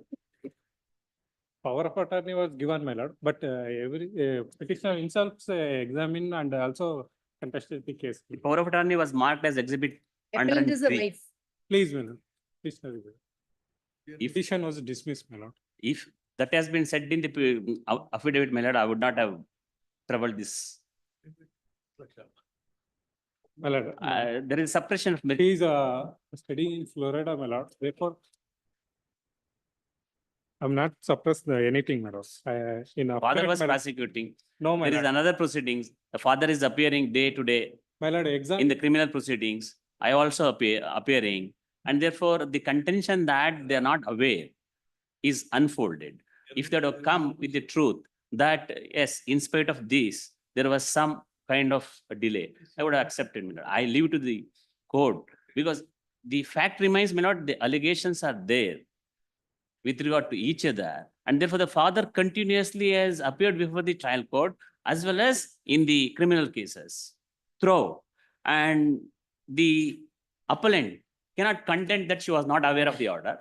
[SPEAKER 12] Power of attorney was given, my lord, but every petitioner himself examined and also contested the case.
[SPEAKER 13] the power of attorney was marked as exhibit
[SPEAKER 1] Appellant is the
[SPEAKER 13] 103.
[SPEAKER 1] wife.
[SPEAKER 12] Please, my lord. Petitioner is there.
[SPEAKER 13] If
[SPEAKER 12] Petition was dismissed, my lord.
[SPEAKER 13] If that has been said in the affidavit, my lord, I would not have troubled this.
[SPEAKER 12] My lord.
[SPEAKER 13] There is suppression of
[SPEAKER 12] He is studying in Florida, my lord. Therefore, I'm not suppressed anything, my lord.
[SPEAKER 13] Father was prosecuting.
[SPEAKER 12] No, my
[SPEAKER 13] There is
[SPEAKER 12] lord.
[SPEAKER 13] another proceedings. The father is appearing day to day.
[SPEAKER 12] My lord, exam.
[SPEAKER 13] in the criminal proceedings. I also appearing, and therefore the contention that they are not aware is unfolded. If they had to come with the truth that yes, in spite of this, there was some kind of a delay, I would have accepted. My lord. I leave to the court because the fact remains, my lord, the allegations are there with regard to each other, and therefore the father continuously has appeared before the trial court as well as in the criminal cases through, and the appellant cannot contend that she was not aware of the order.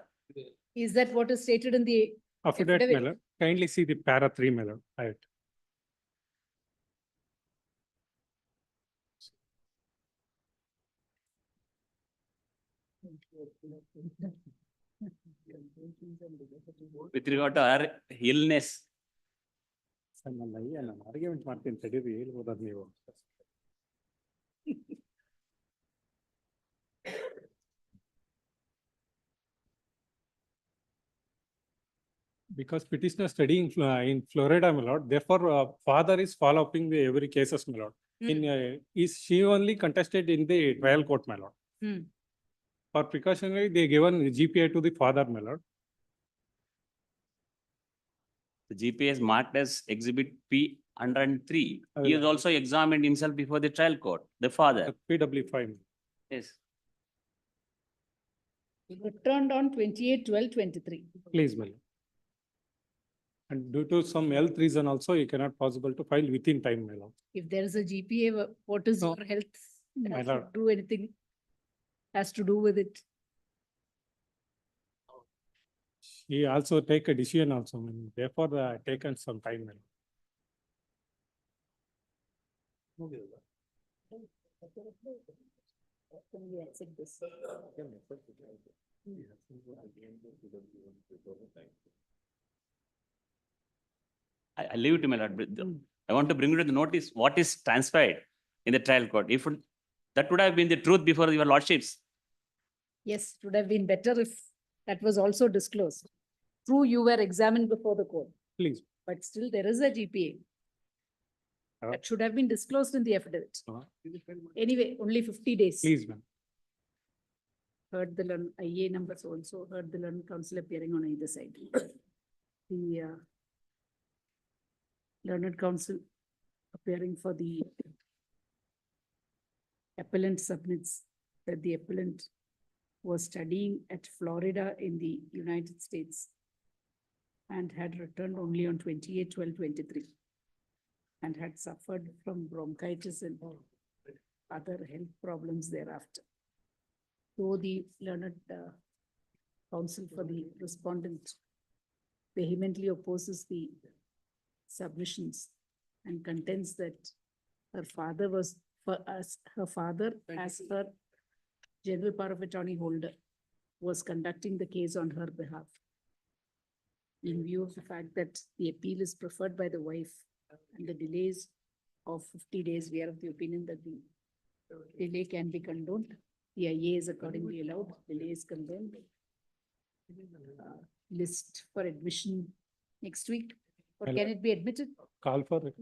[SPEAKER 1] Is that what is stated in the
[SPEAKER 12] Affidavit,
[SPEAKER 1] affidavit?
[SPEAKER 12] my lord. Kindly see the para 3, my lord. Right.
[SPEAKER 13] With regard to her illness,
[SPEAKER 12] sir, ನಾನು argument ಮಾಡ್ತೀನಿ ತಡೀರಿ, ಹೇಳ್ಬೋದಾದ್ ನೀವು. Because petitioner studying in Florida, my lord, therefore father is following the every cases, my lord. Is she only contested in the trial court, my lord? For precautionary, they given GPA to the father, my lord.
[SPEAKER 13] the GPA is marked as Exhibit P 103. He has also examined himself before the trial court, the father.
[SPEAKER 12] PW5.
[SPEAKER 13] Yes.
[SPEAKER 1] Returned on 28/12/23.
[SPEAKER 12] Please, my lord. And due to some health reason also, you cannot possible to file within time, my lord.
[SPEAKER 1] If there is a GPA, what is
[SPEAKER 12] No.
[SPEAKER 1] your health?
[SPEAKER 12] My
[SPEAKER 1] Has
[SPEAKER 12] lord.
[SPEAKER 1] to do anything, has to do with it.
[SPEAKER 12] He also take a decision also, my lord. Therefore taken some time, my lord.
[SPEAKER 1] Can we accept this?
[SPEAKER 13] I leave it to my lord. But I want to bring you to the notice what is transpired in the trial court. If that would have been the truth before your lordships.
[SPEAKER 1] Yes, it would have been better if that was also disclosed. True, you were examined before the court,
[SPEAKER 12] Please.
[SPEAKER 1] but still there is a GPA. That should have been disclosed in the affidavit. Anyway, only 50 days.
[SPEAKER 12] Please, ma'am.
[SPEAKER 1] Heard the learned IA numbers also, heard the learned counsel appearing on either side. The learned counsel appearing for the appellant submits that the appellant was studying at Florida in the United States and had returned only on 28/12/23 and had suffered from bronchitis and other health problems thereafter. Though the learned counsel for the respondent vehemently opposes the submissions and contends that her father was, her father as her general power of attorney holder was conducting the case on her behalf. In view of the fact that the appeal is preferred by the wife and the delays of 50 days, we are of the opinion that the delay can be condoned. The IA is accordingly allowed, delay is condoned. List for admission next week, or can it be admitted?
[SPEAKER 12] Call for it.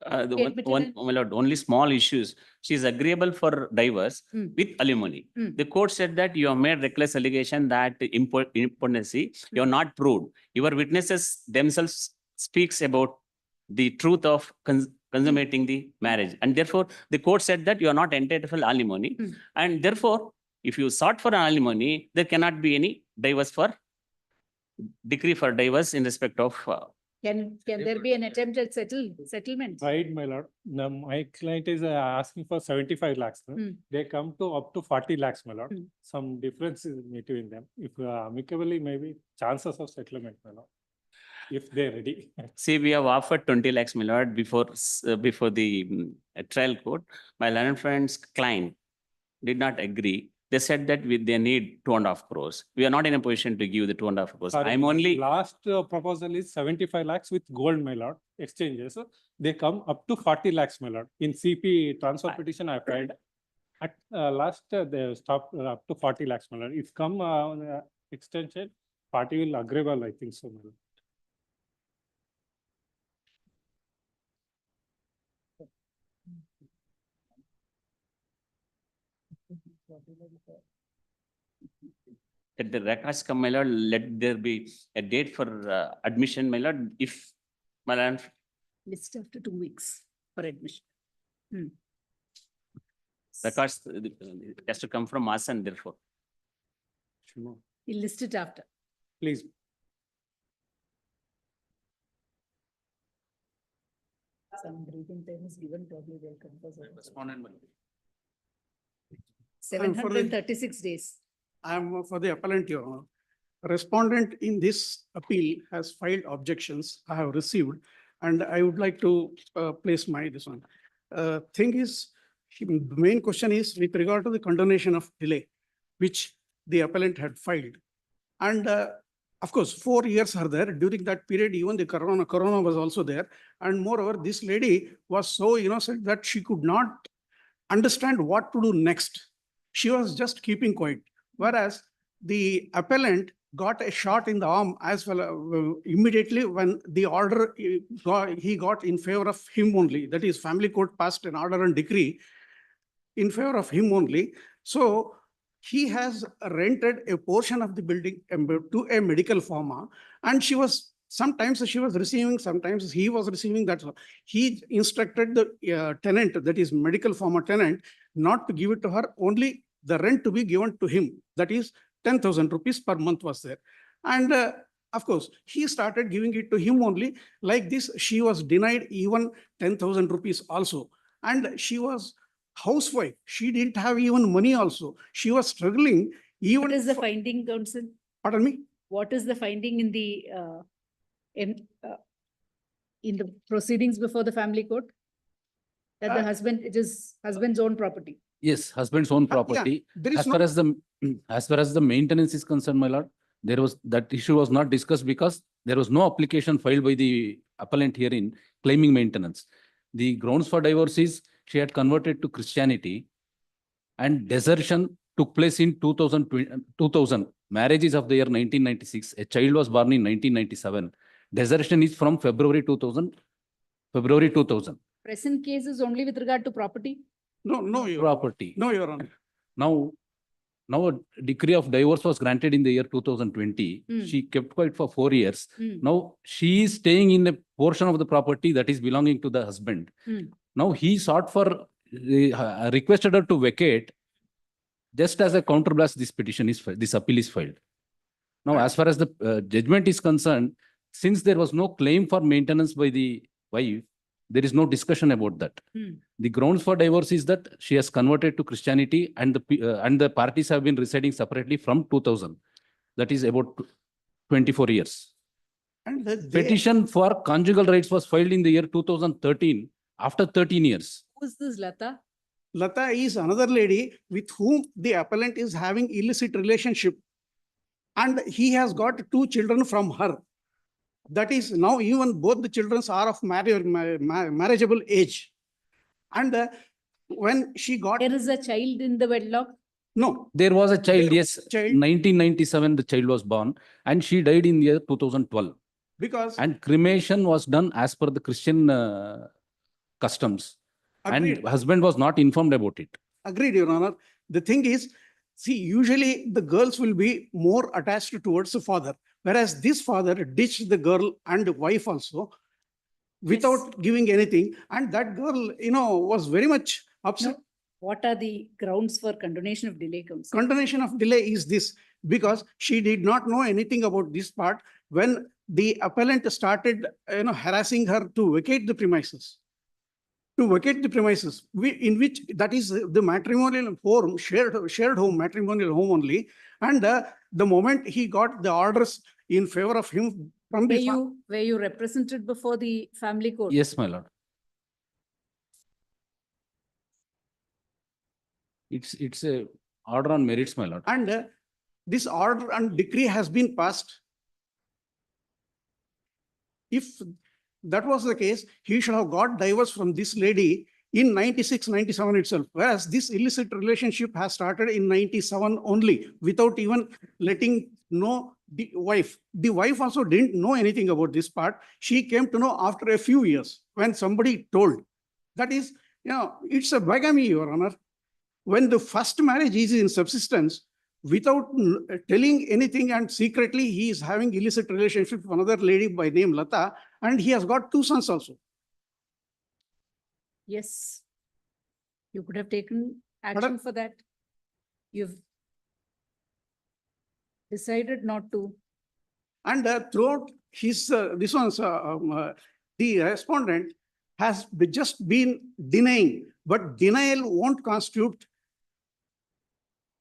[SPEAKER 13] The
[SPEAKER 1] Admitted
[SPEAKER 13] one, my lord, only small issues. She is agreeable for divorce with alimony. The court said that you have made reckless allegation that impotency, you have not proved. Your witnesses themselves speaks about the truth of consummating the marriage. And therefore, the court said that you are not entitled for alimony. And therefore, if you sought for an alimony, there cannot be any divorce for decree for divorce in respect of
[SPEAKER 1] Can there be an attempt at settlement?
[SPEAKER 12] Right, my lord. Now, my client is asking for 75 lakhs. No? They come to up to 40 lakhs, my lord. Some difference is between them. If amicably, maybe chances of settlement, my lord. If they're ready.
[SPEAKER 13] See, we have offered 20 lakhs, my lord, before the trial court. My learned friend's client did not agree. They said that they need 2.5 crores. We are not in a position to give the 2.5 crores.
[SPEAKER 12] Sorry,
[SPEAKER 13] I'm only.
[SPEAKER 12] Last proposal is 75 lakhs with gold, my lord, exchanges. So they come up to 40 lakhs, my lord. In CP transfer petition, I filed. At last, they stopped up to 40 lakhs, my lord. If come extension, party will agreeable, I think so, my lord.
[SPEAKER 13] Let the records come, my lord, let there be a date for admission, my lord, if, my lord,
[SPEAKER 1] List after 2 weeks for admission.
[SPEAKER 13] records has to come from us and therefore.
[SPEAKER 1] He'll list it after.
[SPEAKER 12] Please.
[SPEAKER 1] Some breathing time is given, probably they'll come for some.
[SPEAKER 13] Respondent.
[SPEAKER 1] 736 days.
[SPEAKER 2] I am for the appellant, Your Honor. Respondent in this appeal has filed objections I have received, and I would like to place this one. Thing is, the main question is with regard to the condemnation of delay, which the appellant had filed. And of course, 4 years are there. During that period, even the corona was also there. And moreover, this lady was so innocent that she could not understand what to do next. She was just keeping quiet. Whereas the appellant got a shot in the arm as well immediately when the order he got in favor of him only. That is, family court passed an order and decree in favor of him only. So he has rented a portion of the building to a medical pharma, and sometimes she was receiving, sometimes he was receiving that. He instructed the tenant, that is medical pharma tenant, not to give it to her, only the rent to be given to him. That is 10,000 rupees per month was there. And of course, he started giving it to him only. Like this, she was denied even 10,000 rupees also. And she was housewife. She didn't have even money also. She was struggling. Even
[SPEAKER 1] What is the finding, counsel?
[SPEAKER 2] Pardon me?
[SPEAKER 1] What is the finding in the proceedings before the family court? That the husband, it is husband's own property.
[SPEAKER 22] Yes, husband's own property. As far as the maintenance is concerned, my lord, that issue was not discussed because there was no application filed by the appellant herein claiming maintenance. The grounds for divorce is she had converted to Christianity, and desertion took place in 2000. Marriage is of the year 1996. A child was born in 1997. Desertion is from February 2000.
[SPEAKER 1] Present case is only with regard to property?
[SPEAKER 2] No,
[SPEAKER 22] Property.
[SPEAKER 2] No, Your Honor.
[SPEAKER 22] Now a decree of divorce was granted in the year 2020. She kept quiet for 4 years. Now she is staying in a portion of the property that is belonging to the husband. Now he requested her to vacate. Just as a counterblast, this appeal is filed. Now, as far as the judgment is concerned, since there was no claim for maintenance by the wife, there is no discussion about that. The grounds for divorce is that she has converted to Christianity, and the parties have been residing separately from 2000. That is about 24 years.
[SPEAKER 2] And
[SPEAKER 22] Petition for conjugal rights was filed in the year 2013, after 13 years.
[SPEAKER 1] Who is this Lata?
[SPEAKER 2] Lata is another lady with whom the appellant is having illicit relationship. And he has got 2 children from her. That is, now even both the children are of marriageable age. And when she got...
[SPEAKER 1] There is a child in the wedlock?
[SPEAKER 2] No.
[SPEAKER 22] There was a child, yes. 1997, the child was born, and she died in the year 2012. And cremation was done as per the Christian customs.
[SPEAKER 2] Agreed.
[SPEAKER 22] And husband was not informed about it.
[SPEAKER 2] Agreed, Your Honor. The thing is, see, usually the girls will be more attached towards the father, whereas this father ditched the girl and the wife also without giving anything. And that girl, was very much upset.
[SPEAKER 1] No. What are the grounds for condonation of delay, counsel?
[SPEAKER 2] Condonation of delay is this, because she did not know anything about this part when the appellant started, harassing her to vacate the premises. In which that is the matrimonial home, shared home, matrimonial home only. And the moment he got the orders in favor of him from
[SPEAKER 1] Were you represented before the family court?
[SPEAKER 22] Yes, my lord. It's a order on merits, my lord.
[SPEAKER 2] And this order and decree has been passed. If that was the case, he should have got divorce from this lady in 96, 97 itself. Whereas this illicit relationship has started in 97 only, without even letting know the wife. The wife also didn't know anything about this part. She came to know after a few years when somebody told. That is, it's a bigamy, Your Honor. when the first marriage is in subsistence, without telling anything and secretly he is having illicit relationship with another lady by name Lata, and he has got 2 sons also.
[SPEAKER 1] Yes. You could have taken action for that. You've decided not to.
[SPEAKER 2] And throughout his, the respondent has just been denying, but denial won't constitute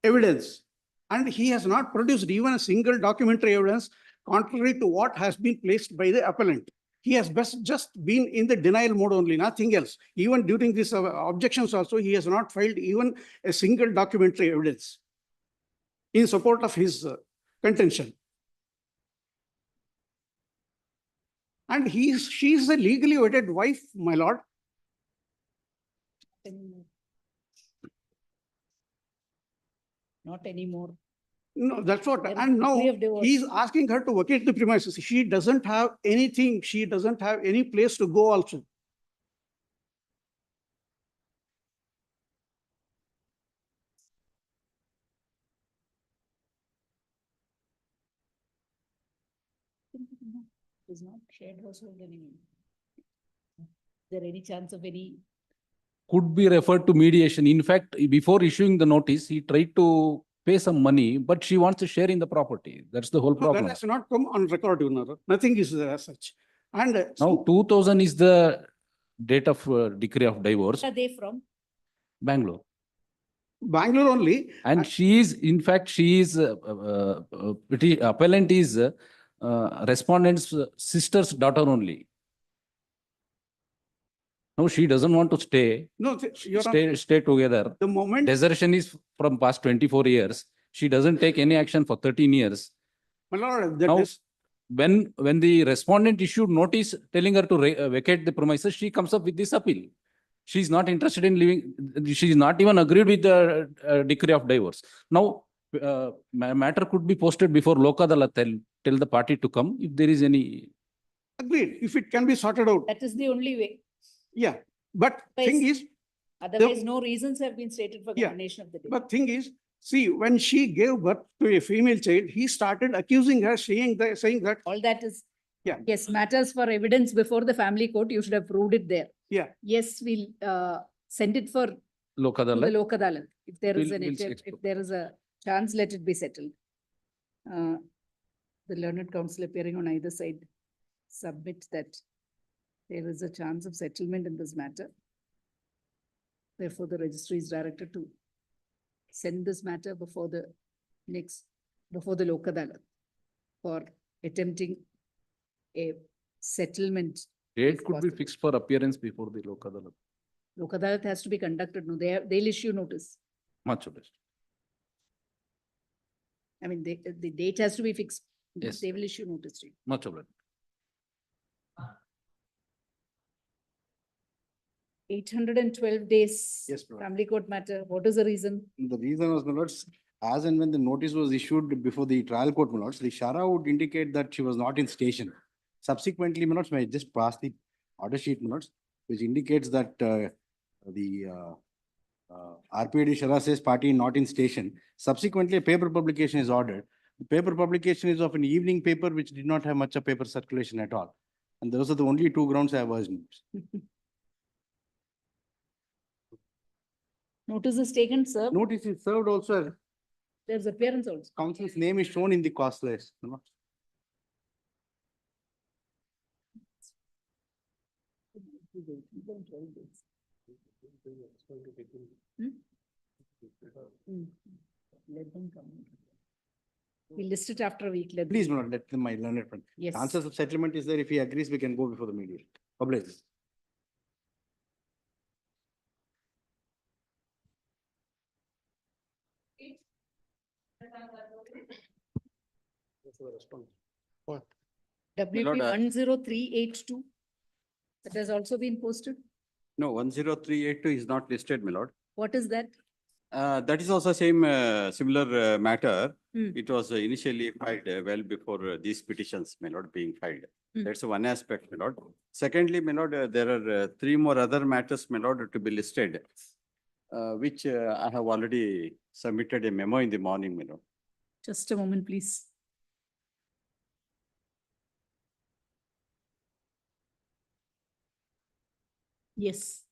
[SPEAKER 2] evidence. And he has not produced even a single documentary evidence contrary to what has been placed by the appellant. He has just been in the denial mode only, nothing else. Even during this objections also, he has not filed even a single documentary evidence in support of his contention. And she is the legally wedded wife, my lord.
[SPEAKER 1] Not anymore.
[SPEAKER 2] No, that's what.
[SPEAKER 1] There is
[SPEAKER 2] And now
[SPEAKER 1] decree of divorce.
[SPEAKER 2] he is asking her to vacate the premises. She doesn't have anything. She doesn't have any place to go also.
[SPEAKER 1] Is not shared household anymore. Is there any chance of any?
[SPEAKER 22] Could be referred to mediation. In fact, before issuing the notice, he tried to pay some money, but she wants to share in the property. That's the whole
[SPEAKER 2] No,
[SPEAKER 22] problem.
[SPEAKER 2] that has not come on record, Your Honor. Nothing is there as such. And
[SPEAKER 22] Now, 2000 is the date of decree of divorce.
[SPEAKER 1] Where are they from?
[SPEAKER 22] Bangalore.
[SPEAKER 2] Bangalore only.
[SPEAKER 22] And she is, in fact, she is, appellant is respondent's sister's daughter only. No, she doesn't want to stay.
[SPEAKER 2] No, Your Honor,
[SPEAKER 22] Stay together.
[SPEAKER 2] the moment
[SPEAKER 22] Desertion is from past 24 years. She doesn't take any action for 13 years.
[SPEAKER 2] my lord, that
[SPEAKER 22] Now,
[SPEAKER 2] is
[SPEAKER 22] when the respondent issued notice telling her to vacate the premises, she comes up with this appeal. She is not interested in living. She is not even agreed with the decree of divorce. Now, matter could be posted before Lok Adalat. Tell the party to come if there is any.
[SPEAKER 2] agreed. If it can be sorted out.
[SPEAKER 1] That is the only way.
[SPEAKER 2] Yeah. But thing is,
[SPEAKER 1] Otherwise, no reasons have been stated for
[SPEAKER 2] Yeah,
[SPEAKER 1] condemnation of the day.
[SPEAKER 2] but thing is, see, when she gave birth to a female child, he started accusing her, saying that,
[SPEAKER 1] All that is.
[SPEAKER 2] Yeah.
[SPEAKER 1] Yes, matters for evidence before the family court, you should have proved it there.
[SPEAKER 2] yeah,
[SPEAKER 1] Yes, we'll send it for
[SPEAKER 22] Lok
[SPEAKER 1] to the
[SPEAKER 22] Adalat.
[SPEAKER 1] Lok Adalat. If there is
[SPEAKER 22] We'll-
[SPEAKER 1] an
[SPEAKER 22] we'll
[SPEAKER 1] attempt, if
[SPEAKER 22] explore.
[SPEAKER 1] there is a chance, let it be settled. The learned counsel appearing on either side submit that there is a chance of settlement in this matter. Therefore, the registry is directed to send this matter before the Lok Adalat for attempting a settlement.
[SPEAKER 22] Date
[SPEAKER 1] if
[SPEAKER 22] could be
[SPEAKER 1] possible.
[SPEAKER 22] fixed for appearance before the Lok Adalat.
[SPEAKER 1] Lok Adalat has to be conducted. No, they'll issue notice.
[SPEAKER 22] Much obliged.
[SPEAKER 1] I mean, the date has to be fixed.
[SPEAKER 22] Yes.
[SPEAKER 1] They will issue notice to you.
[SPEAKER 22] Much obliged.
[SPEAKER 1] 812 days.
[SPEAKER 20] Yes, ma'am.
[SPEAKER 1] Family court matter. What is the reason?
[SPEAKER 20] The reason was, my lords, as and when the notice was issued before the trial court, my lords, the Shara would indicate that she was not in station. Subsequently, my lords, may I just pass the order sheet, my lords, which indicates that the RPD Shara says party not in station. Subsequently, a paper publication is ordered. The paper publication is of an evening paper which did not have much of paper circulation at all. And those are the only 2 grounds I have urged.
[SPEAKER 1] Notice is taken, sir.
[SPEAKER 20] Notice is served also.
[SPEAKER 1] There's appearance also.
[SPEAKER 20] Counsel's name is shown in the cost list.
[SPEAKER 1] Let them come. We list it after a week. Let them-
[SPEAKER 20] Please, my lord, let my learned friend.
[SPEAKER 1] Yes.
[SPEAKER 20] Chances of settlement is there. If he agrees, we can go before the mediation. Publish.
[SPEAKER 1] WP
[SPEAKER 10] Lord,
[SPEAKER 1] 10382. That has also been posted.
[SPEAKER 10] No, 10382 is not listed, my lord.
[SPEAKER 1] What is that?
[SPEAKER 10] That is also same similar matter.
[SPEAKER 1] Hmm.
[SPEAKER 10] It was initially filed well before these petitions, my lord, being filed.
[SPEAKER 1] Hmm.
[SPEAKER 10] That's one aspect, my lord. Secondly, my lord, there are 3 more other matters, my lord, to be listed. which I have already submitted a memo in the morning, my lord.
[SPEAKER 1] Just a moment, please. Yes.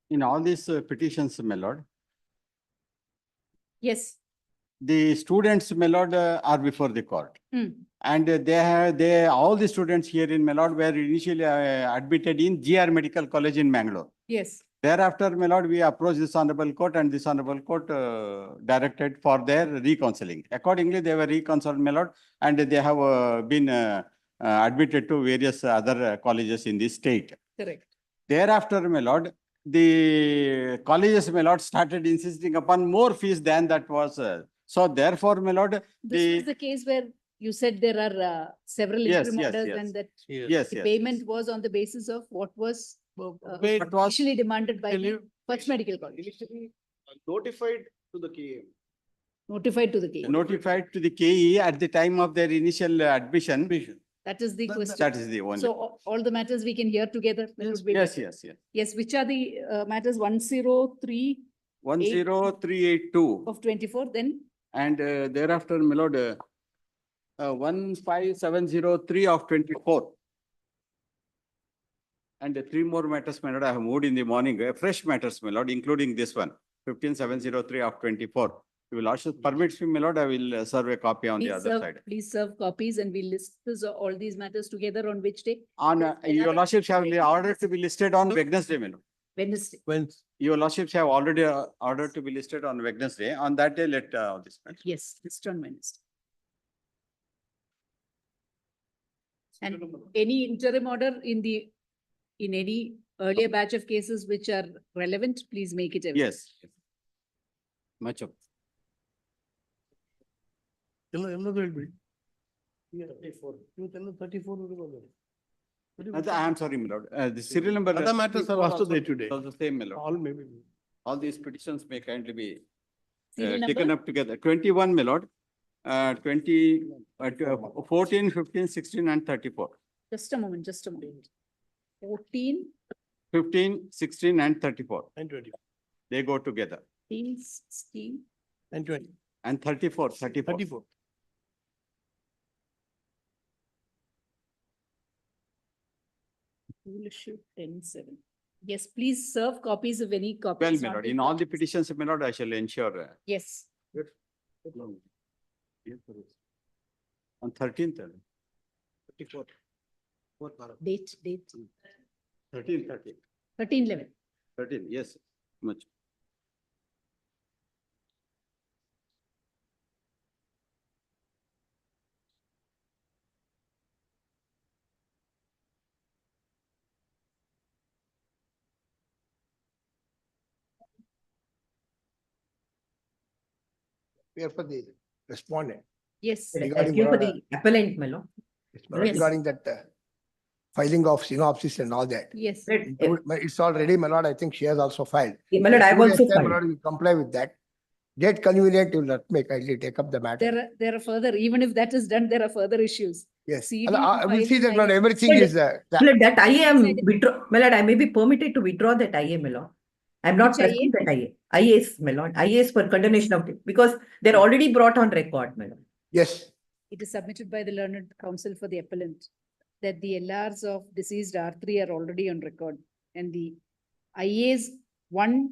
[SPEAKER 10] In all these petitions, my lord,
[SPEAKER 1] Yes.
[SPEAKER 10] the students, my lord, are before the court.
[SPEAKER 1] Hmm.
[SPEAKER 10] And all the students here in my lord were initially admitted in GR Medical College in Mangalore.
[SPEAKER 1] Yes.
[SPEAKER 10] Thereafter, my lord, we approached this honorable court and this honorable court directed for their recounseling. Accordingly, they were reconciled, my lord, and they have been admitted to various other colleges in the state.
[SPEAKER 1] Correct.
[SPEAKER 10] Thereafter, my lord, the colleges, my lord, started insisting upon more fees than that was. So therefore, my lord,
[SPEAKER 1] This was the case where you said there are several
[SPEAKER 10] Yes,
[SPEAKER 1] interim
[SPEAKER 10] yes,
[SPEAKER 1] orders
[SPEAKER 10] yes.
[SPEAKER 1] and that
[SPEAKER 10] Yes,
[SPEAKER 1] the
[SPEAKER 10] yes.
[SPEAKER 1] payment was on the basis of what was
[SPEAKER 10] What was
[SPEAKER 1] initially demanded by
[SPEAKER 2] Can
[SPEAKER 1] the
[SPEAKER 2] you-
[SPEAKER 1] First Medical College,
[SPEAKER 2] Initially notified to the KA.
[SPEAKER 1] notified to the KE.
[SPEAKER 10] notified to the KE at the time of their initial admission.
[SPEAKER 1] That is the question.
[SPEAKER 10] That is the only.
[SPEAKER 1] So all the matters we can hear together. That would be
[SPEAKER 10] Yes,
[SPEAKER 1] better.
[SPEAKER 10] yes, yes.
[SPEAKER 1] Yes, which are the matters 103
[SPEAKER 10] 10382
[SPEAKER 1] of 24 then?
[SPEAKER 10] and thereafter, my lord, 15703 of 24. And three more matters, my lord, I have moved in the morning, fresh matters, my lord, including this one, 15703 of 24. If your lordship permits me, my lord, I will serve a copy on the other side.
[SPEAKER 1] Please serve copies and we'll list all these matters together on which day?
[SPEAKER 10] On, your lordships have ordered to be listed on Wednesday, my lord.
[SPEAKER 1] Wednesday.
[SPEAKER 10] Your lordships have already ordered to be listed on Wednesday. On that day, let this matter.
[SPEAKER 1] Yes, list on Wednesday. And any interim order in any earlier batch of cases which are relevant, please make it available.
[SPEAKER 10] Yes. Much of. I am sorry, my lord. The serial number.
[SPEAKER 2] Other matters are also there today.
[SPEAKER 10] Also the same, my lord.
[SPEAKER 2] All maybe.
[SPEAKER 10] All these petitions may kindly be
[SPEAKER 1] Serial
[SPEAKER 10] taken
[SPEAKER 1] number?
[SPEAKER 10] up together. 21, my lord. 14, 15, 16 and 34.
[SPEAKER 1] Just a moment, just a moment. 14,
[SPEAKER 10] 15, 16 and 34.
[SPEAKER 2] And 20.
[SPEAKER 10] They go together.
[SPEAKER 1] 15, 16,
[SPEAKER 2] And 20.
[SPEAKER 10] And 34, 34.
[SPEAKER 2] 34.
[SPEAKER 1] rule issue 10-7. Yes, please serve copies of any
[SPEAKER 10] Well,
[SPEAKER 1] copies.
[SPEAKER 10] my
[SPEAKER 1] on
[SPEAKER 10] lord,
[SPEAKER 1] the
[SPEAKER 10] in all the
[SPEAKER 1] copies.
[SPEAKER 10] petitions, my lord, I shall ensure.
[SPEAKER 1] Yes,
[SPEAKER 10] On 13th.
[SPEAKER 2] 34.
[SPEAKER 1] date,
[SPEAKER 10] 13, 13.
[SPEAKER 1] 13-11.
[SPEAKER 10] 13, yes, much.
[SPEAKER 4] We are for the respondent.
[SPEAKER 1] Yes.
[SPEAKER 4] Regarding
[SPEAKER 7] For
[SPEAKER 4] what,
[SPEAKER 7] the appellant, my lord.
[SPEAKER 1] Yes.
[SPEAKER 4] regarding that filing of synopsis and all that.
[SPEAKER 1] Yes.
[SPEAKER 4] It's already, my lord, I think she has also filed.
[SPEAKER 7] My lord, I have
[SPEAKER 4] 2 days
[SPEAKER 7] also
[SPEAKER 4] time, my
[SPEAKER 7] filed.
[SPEAKER 4] lord, we comply with that. Date convenient, you will not make, kindly take up the matter.
[SPEAKER 1] There are further, even if that is done, there are further issues.
[SPEAKER 4] Yes,
[SPEAKER 1] CD
[SPEAKER 4] I will see that,
[SPEAKER 1] filing
[SPEAKER 4] my lord, everything is.
[SPEAKER 7] My lord, that I am withdraw, my lord, I may be permitted to withdraw that IA, my lord. I'm not
[SPEAKER 1] Which
[SPEAKER 7] pressing that IA. IAs, my lord, IAs for condemnation of, because they're already brought on record, my lord.
[SPEAKER 4] Yes,
[SPEAKER 1] It is submitted by the learned counsel for the appellant that the LRs of deceased R3 are already on record and the IAs 1,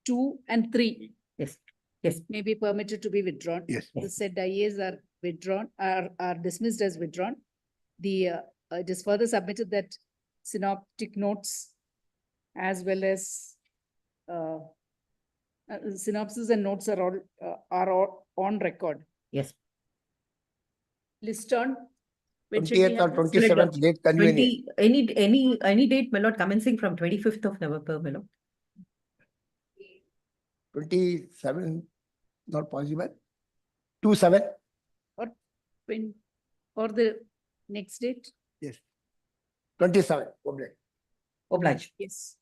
[SPEAKER 1] 2 and 3
[SPEAKER 7] Yes, yes.
[SPEAKER 1] may be permitted to be withdrawn.
[SPEAKER 4] yes.
[SPEAKER 1] The said IAs are withdrawn, are dismissed as withdrawn. The, it is further submitted that synoptic notes as well as synopsis and notes are all on record.
[SPEAKER 7] Yes.
[SPEAKER 1] List on. When should we
[SPEAKER 4] 20th or
[SPEAKER 1] have this?
[SPEAKER 4] 27th, date convenient.
[SPEAKER 7] 20, any date, my lord, commencing from 25th of November, my lord.
[SPEAKER 4] 27, not possible. 27,
[SPEAKER 1] Or when, or the next date?
[SPEAKER 4] yes. 27.
[SPEAKER 7] Oblige.
[SPEAKER 1] Yes.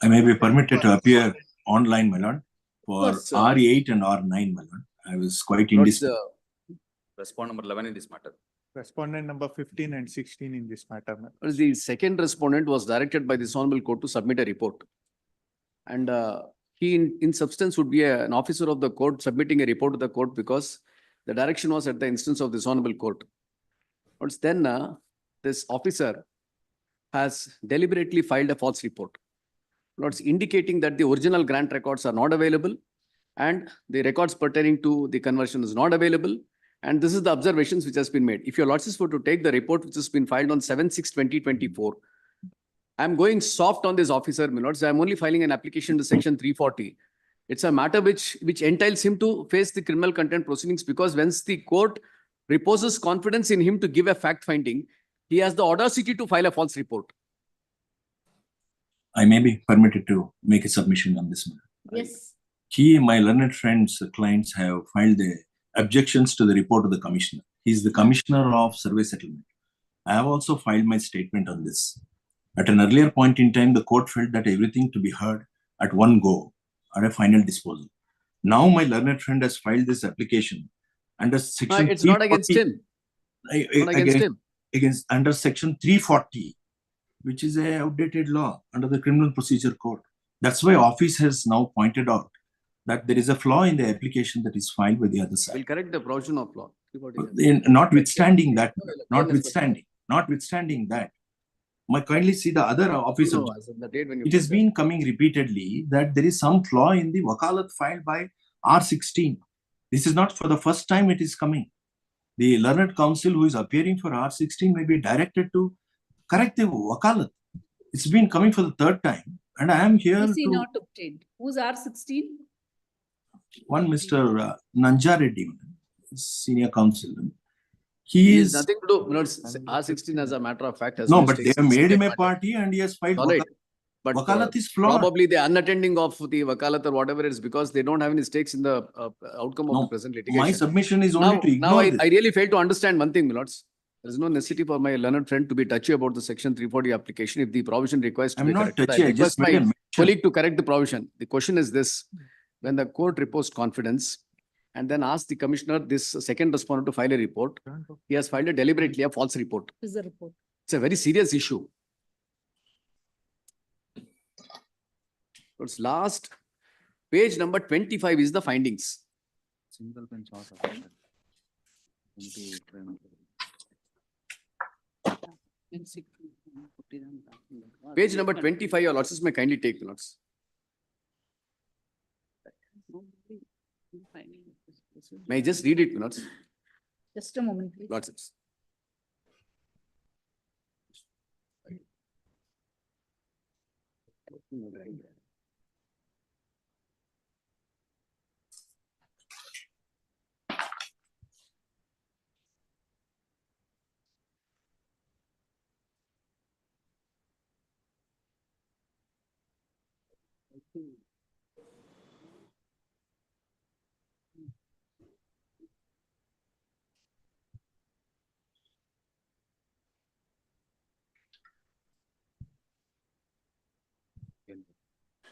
[SPEAKER 6] I may be permitted to appear online, my lord, for
[SPEAKER 9] course,
[SPEAKER 6] R8 and R9, my lord. I was quite
[SPEAKER 9] What's
[SPEAKER 6] indisposed.
[SPEAKER 9] the respond number 11 in this matter?
[SPEAKER 23] Respondent number 15 and 16 in this matter.
[SPEAKER 9] The second respondent was directed by this honorable court to submit a report. And he in substance would be an officer of the court submitting a report to the court because the direction was at the instance of this honorable court. But then this officer has deliberately filed a false report. Lords, indicating that the original grant records are not available and the records pertaining to the conversion is not available. And this is the observations which has been made. If your lordships were to take the report which has been filed on 7/6/2024, I'm going soft on this officer, my lords. I'm only filing an application to section 340. It's a matter which entails him to face the criminal contempt proceedings because once the court reposes confidence in him to give a fact finding, he has the audacity to file a false report.
[SPEAKER 6] I may be permitted to make a submission on this matter.
[SPEAKER 1] Yes.
[SPEAKER 6] He, my learned friends, clients have filed the objections to the report of the commissioner. He is the commissioner of survey settlement. I have also filed my statement on this. At an earlier point in time, the court felt that everything to be heard at one go at a final disposal. Now my learned friend has filed this application under section
[SPEAKER 9] It's not against him. Not against him.
[SPEAKER 6] Under section 340, which is a outdated law under the criminal procedure code. That's why office has now pointed out that there is a flaw in the application that is filed by the other side.
[SPEAKER 9] We'll correct the provision of law.
[SPEAKER 6] Notwithstanding that, my kindly see the other office.
[SPEAKER 9] No, as of the date when you
[SPEAKER 6] It has been coming repeatedly that there is some flaw in the wakalat filed by R16. This is not for the first time it is coming. The learned counsel who is appearing for R16 may be directed to correct the wakalat. It's been coming for the third time and I am here
[SPEAKER 1] Is he
[SPEAKER 6] to...
[SPEAKER 1] not obtained? Who's R16?
[SPEAKER 6] One Mr. Nanja Reddy, senior counsel. He
[SPEAKER 9] has
[SPEAKER 6] is...
[SPEAKER 9] nothing to do. R16 as a matter of fact has
[SPEAKER 6] No, but they have made him a party and he has filed
[SPEAKER 9] Alright. But
[SPEAKER 6] wakalat is flawed.
[SPEAKER 9] probably the unattending of the wakalat or whatever it is because they don't have any stakes in the outcome of the present litigation.
[SPEAKER 6] My submission is only to ignore this.
[SPEAKER 9] I really fail to understand one thing, my lords. There is no necessity for my learned friend to be touchy about the section 340 application if the provision requires to
[SPEAKER 6] I'm
[SPEAKER 9] be
[SPEAKER 6] not
[SPEAKER 9] corrected.
[SPEAKER 6] touchy, I
[SPEAKER 9] request
[SPEAKER 6] just made a
[SPEAKER 9] my
[SPEAKER 6] mention.
[SPEAKER 9] colleague to correct the provision. The question is this: when the court reposed confidence and then asked the commissioner, this second respondent, to file a report, he has filed deliberately a false report.
[SPEAKER 1] Is the report?
[SPEAKER 9] It's a very serious issue. It's last page number 25 is the findings.
[SPEAKER 10] Single bench order.
[SPEAKER 9] Page number 25, your lordships may kindly take notes. May I just read it, notes?
[SPEAKER 1] Just a moment, please.
[SPEAKER 9] Lordships.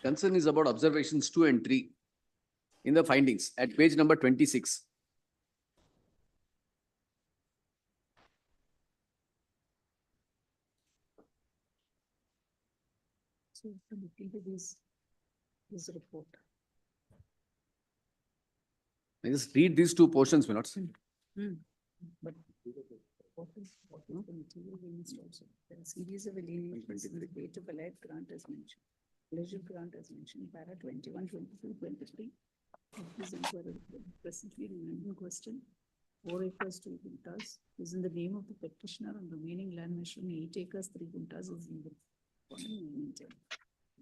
[SPEAKER 9] Concern is about observations 2 and 3 in the findings at page number 26.
[SPEAKER 1] So to look into this report.
[SPEAKER 9] I just read these two portions, my lords.
[SPEAKER 1] But what is the material released also? There are series of alineations in the date of allied grant as mentioned. Leisure grant as mentioned, para 21, 22, 23. This inquiry presently remaining question. 4 acres, 2 guntas is in the name of the petitioner and remaining land measuring 8 acres, 3 guntas is in the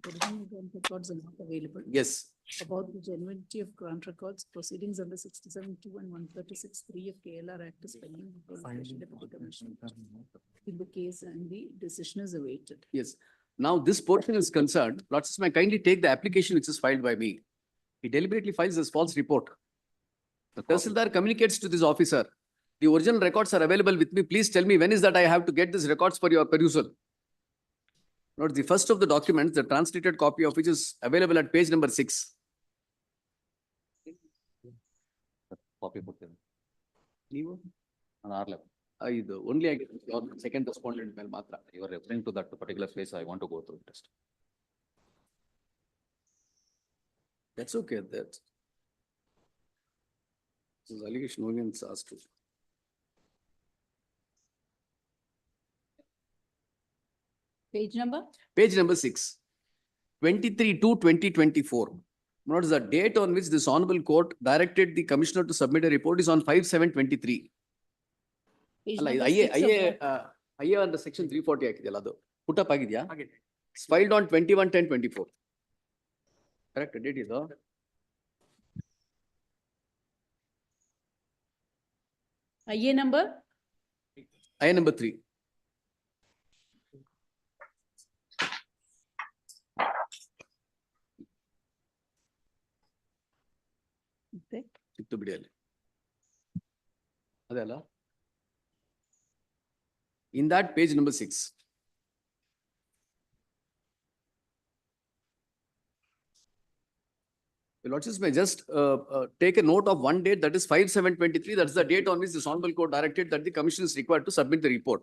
[SPEAKER 1] original grant records are not available.
[SPEAKER 9] Yes.
[SPEAKER 1] About the genuinity of grant records, proceedings under 67(2) and 136(3) of KLR Act is pending before the Special Deputy Commissioner in the case and the decision is awaited.
[SPEAKER 9] Yes. Now this portion is concerned. Lordships may kindly take the application which is filed by me. He deliberately files this false report. The Tahsildar communicates to this officer, the original records are available with me. Please tell me when is that I have to get these records for your perusal. Note the first of the documents, the translated copy of which is available at page number 6.
[SPEAKER 22] Copy put them.
[SPEAKER 9] You
[SPEAKER 22] On our level.
[SPEAKER 9] only I get your second respondent mail matra.
[SPEAKER 22] You are referring to that particular place. I want to go through it.
[SPEAKER 9] That's okay. That this is allegation only in SAS 2.
[SPEAKER 1] Page number?
[SPEAKER 9] Page number 6, 23/2/2024. Notice the date on which this honorable court directed the commissioner to submit a report is on 5/7/23.
[SPEAKER 1] Page
[SPEAKER 9] ಅಲ್ಲ,
[SPEAKER 1] number
[SPEAKER 9] IA
[SPEAKER 1] 6 of what?
[SPEAKER 9] IA under section 340 ಹಾಕಿದೆಯಲ್ಲ ಅದು put up ಆಗಿದೆಯಾ? It's filed on 21/10/24. Correct date ಇದು?
[SPEAKER 1] IA number?
[SPEAKER 9] IA number 3. ಸಿಕ್ತು ಬಿಡಿ ಅಲ್ಲಿ. ಅದೇ ಅಲ್ಲ? In that page number 6. The Lordships may just take a note of one date, that is 5/7/23. That's the date on which this honorable court directed that the commission is required to submit the report.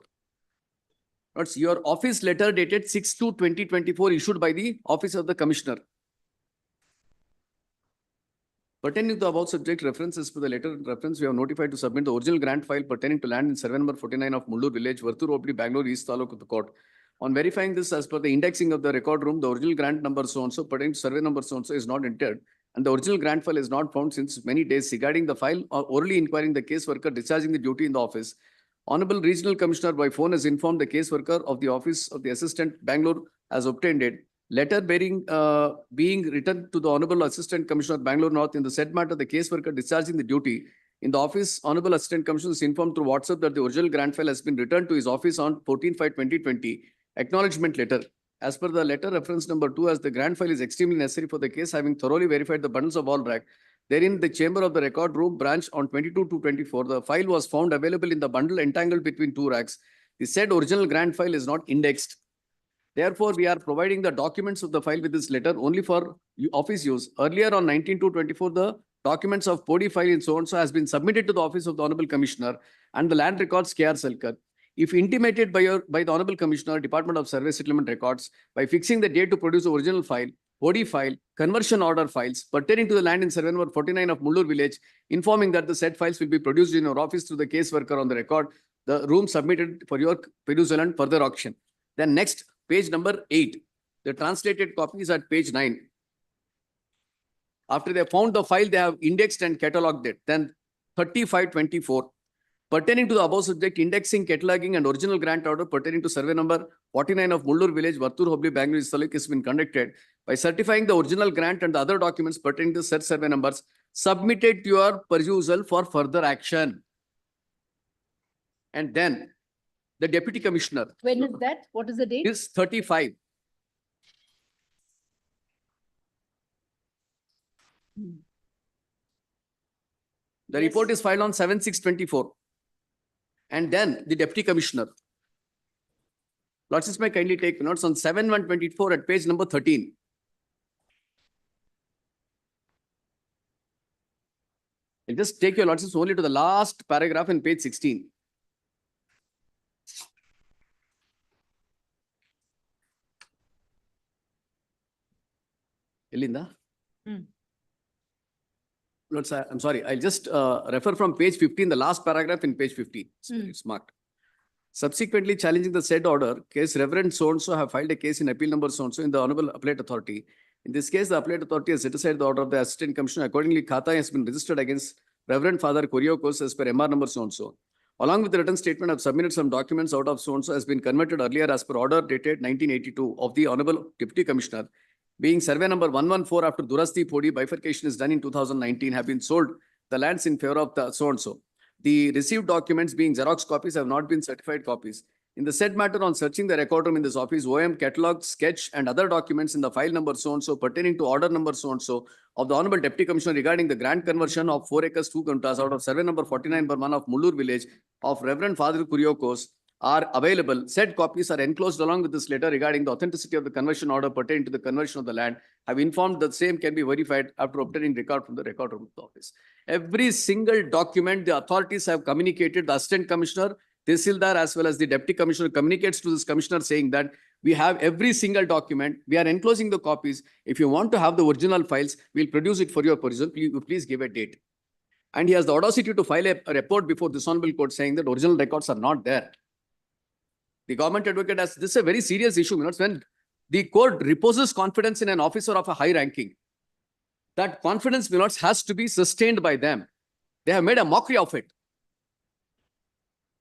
[SPEAKER 9] That's your office letter dated 6/2/2024 issued by the office of the commissioner. Pertaining to the above subject references for the letter reference, we have notified to submit the original grant file pertaining to land in survey number 49 of Mullur village, Vartur Hobbly, Bangalore East Taluk of the court. On verifying this, as per the indexing of the record room, the original grant number so-and-so pertaining to survey number so-and-so is not entered, and the original grant file is not found since many days. Regarding the file or orally inquiring the case worker discharging the duty in the office, Honorable Regional Commissioner by phone has informed the case worker of the office of the Assistant Bangalore has obtained it. Letter bearing being written to the Honorable Assistant Commissioner Bangalore North in the said matter, the case worker discharging the duty in the office, Honorable Assistant Commissioner is informed through WhatsApp that the original grant file has been returned to his office on 14/5/2020. Acknowledgement letter. As per the letter reference number 2, as the grant file is extremely necessary for the case, having thoroughly verified the bundles of all rack, therein the chamber of the record room branch on 22/2/24, the file was found available in the bundle entangled between two racks. The said original grant file is not indexed. Therefore, we are providing the documents of the file with this letter only for office use. Earlier on 19/2/24, the documents of Podi file in so-and-so has been submitted to the office of the Honorable Commissioner and the land records KR Selkar. If intimated by the Honorable Commissioner, Department of Survey Settlement Records, by fixing the date to produce the original file, Podi file, conversion order files pertaining to the land in survey number 49 of Mullur village, informing that the said files will be produced in your office through the case worker on the record, the room submitted for your perusal and further auction. Then next, page number 8. The translated copy is at page 9. After they found the file, they have indexed and catalogued it. Then 35/24. Pertaining to the above subject, indexing, cataloging, and original grant order pertaining to survey number 49 of Mullur village, Vartur Hobbly, Bangalore East Taluk has been conducted by certifying the original grant and the other documents pertaining to said survey numbers submitted to your perusal for further action. And then the Deputy Commissioner.
[SPEAKER 1] When is that? What is the date?
[SPEAKER 9] Is 35. The report is filed on 7/6/24. And then the Deputy Commissioner. Lordships may kindly take notes on 7/1/24 at page number 13. I'll just take your Lordships only to the last paragraph in page 16. Elinda? Lords, I'm sorry, I'll just refer from page 15, the last paragraph in page 15. It's marked. Subsequently challenging the said order, case Reverend so-and-so have filed a case in appeal number so-and-so in the Honorable Appellate Authority. In this case, the Appellate Authority has set aside the order of the Assistant Commissioner. Accordingly, Khata has been registered against Reverend Father Kuriakos as per MR number so-and-so. Along with the written statement, I've submitted some documents out of so-and-so has been converted earlier as per order dated 1982 of the Honorable Deputy Commissioner. Being survey number 114 after Durasti Podi bifurcation is done in 2019 have been sold the lands in favor of the so-and-so. The received documents being Xerox copies have not been certified copies. In the said matter, on searching the record room in this office, OM catalog, sketch, and other documents in the file number so-and-so pertaining to order number so-and-so of the Honorable Deputy Commissioner regarding the grant conversion of 4 acres 2 guntas out of survey number 49/1 of Mullur village of Reverend Father Kuriakos are available. Said copies are enclosed along with this letter regarding the authenticity of the conversion order pertaining to the conversion of the land. Have informed that same can be verified after obtaining record from the record room of the office. Every single document the authorities have communicated, the Assistant Commissioner, Tehsildar as well as the Deputy Commissioner communicates to this Commissioner saying that we have every single document. We are enclosing the copies. If you want to have the original files, we'll produce it for your perusal. Please give a date. And he has the audacity to file a report before this honorable court saying that original records are not there. The government advocate has, this is a very serious issue. When the court reposes confidence in an officer of a high ranking, that confidence has to be sustained by them. They have made a mockery of it.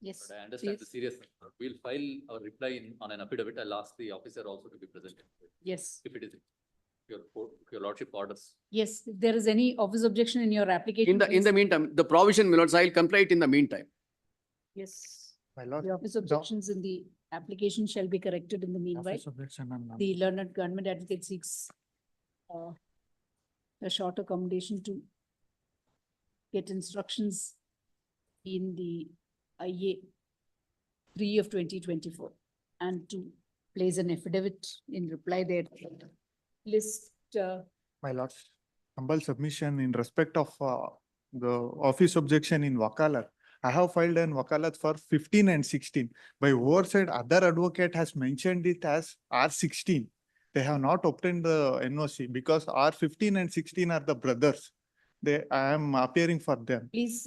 [SPEAKER 1] Yes.
[SPEAKER 5] But I understand the seriousness. We'll file our reply on an affidavit. I'll ask the officer also to be present.
[SPEAKER 1] Yes.
[SPEAKER 5] If it is your lordship orders.
[SPEAKER 1] Yes, if there is any office objection in your application.
[SPEAKER 9] In the meantime, the provision, I'll comply it in the meantime.
[SPEAKER 1] Yes.
[SPEAKER 23] My lord.
[SPEAKER 1] The office objections in the application shall be corrected in the meanwhile. The learned government advocate seeks a short accommodation to get instructions in the IA 3 of 2024 and to place an affidavit in reply there. List.
[SPEAKER 23] My lord, humble submission in respect of the office objection in Wakalat. I have filed an Wakalat for 15 and 16. By oversight, other advocate has mentioned it as R16. They have not obtained the NOC because R15 and 16 are the brothers. I am appearing for them.
[SPEAKER 1] Please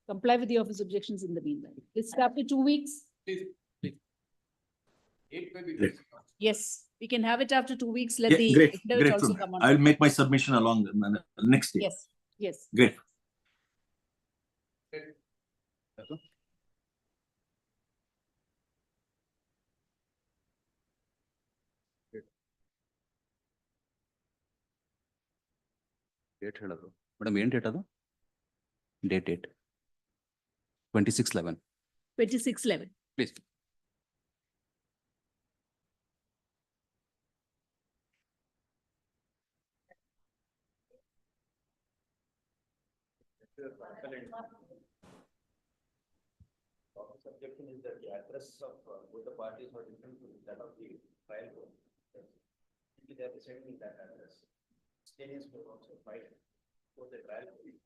[SPEAKER 1] comply with the office objections in the meanwhile. List after 2 weeks.
[SPEAKER 9] Please.
[SPEAKER 1] Yes, we can have it after 2 weeks. Let
[SPEAKER 6] Yeah,
[SPEAKER 1] the
[SPEAKER 6] great,
[SPEAKER 1] affidavit
[SPEAKER 6] great.
[SPEAKER 1] also come on.
[SPEAKER 6] I'll make my submission along the next day.
[SPEAKER 1] Yes, yes.
[SPEAKER 6] Great.
[SPEAKER 22] Date ಹೇಳೋದು madam ಏನ್ date ಅದು date 26/11
[SPEAKER 1] 26/11.
[SPEAKER 22] Please.
[SPEAKER 3] Objection is that the address of both the parties are different to that of the trial court. They are presenting that address. Statements were also filed for the trial court.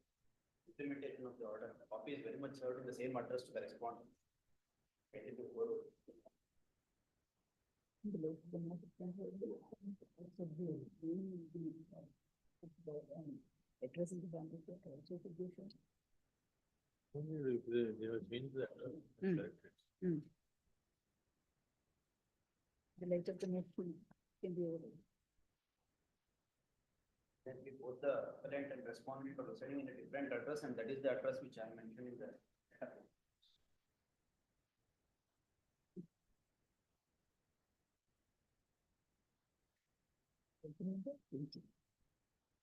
[SPEAKER 3] Implementation of the order. The copy is very much served in the same address to the respondent.
[SPEAKER 1] Address in the boundary court also should be shown.
[SPEAKER 5] They have changed the address.
[SPEAKER 1] The light of the next can be over.
[SPEAKER 3] Then we both the appellant and respondent are residing in a different address, and that is the address which I am mentioning in the.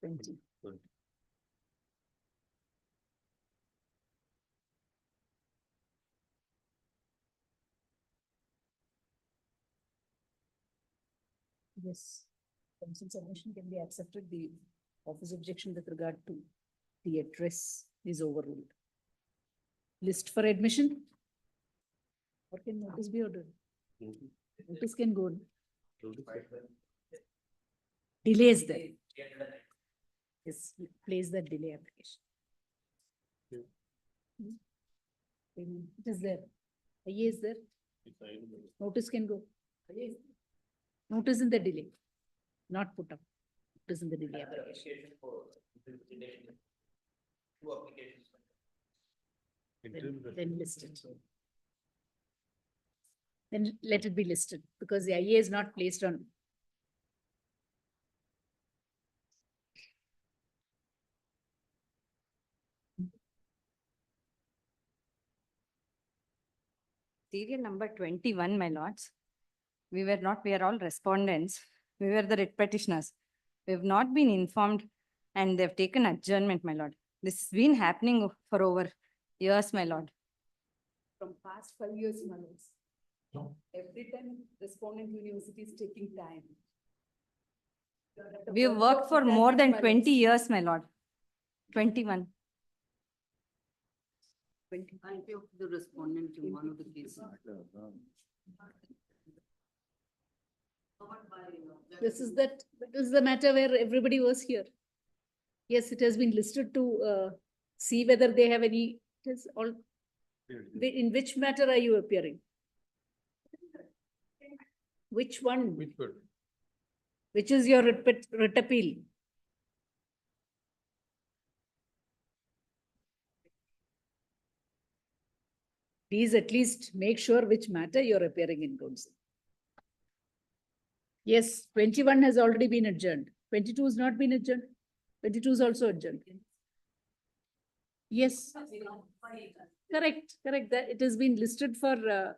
[SPEAKER 1] Twenty. Yes, counsel submission can be accepted. The office objection with regard to the address is overruled. List for admission. Or can notice be ordered? Notice can go. Delay is there. Yes, place that delay application. It is there. IA is there. Notice can go. Notice in the delay, not put up. Notice in the delay application.
[SPEAKER 3] Two applications.
[SPEAKER 1] Then list it. Then let it be listed because the IA is not placed on.
[SPEAKER 14] Serial number 21, my lords. We are all respondents. We were the writ petitioners. We have not been informed and they've taken adjournment, my lord. This has been happening for over years, my lord.
[SPEAKER 1] From past 5 years, my lords. Every time respondent university is taking time.
[SPEAKER 14] We've worked for more than 20 years, my lord. 21.
[SPEAKER 1] I pay the respondent in one of the cases. This is the matter where everybody was here. Yes, it has been listed to see whether they have any, it is all. In which matter are you appearing? Which one?
[SPEAKER 12] Which one?
[SPEAKER 1] Which is your writ appeal? Please at least make sure which matter you're appearing in council. Yes, 21 has already been adjourned. 22 has not been adjourned. 22 is also adjourned. Yes. Correct. That it has been listed for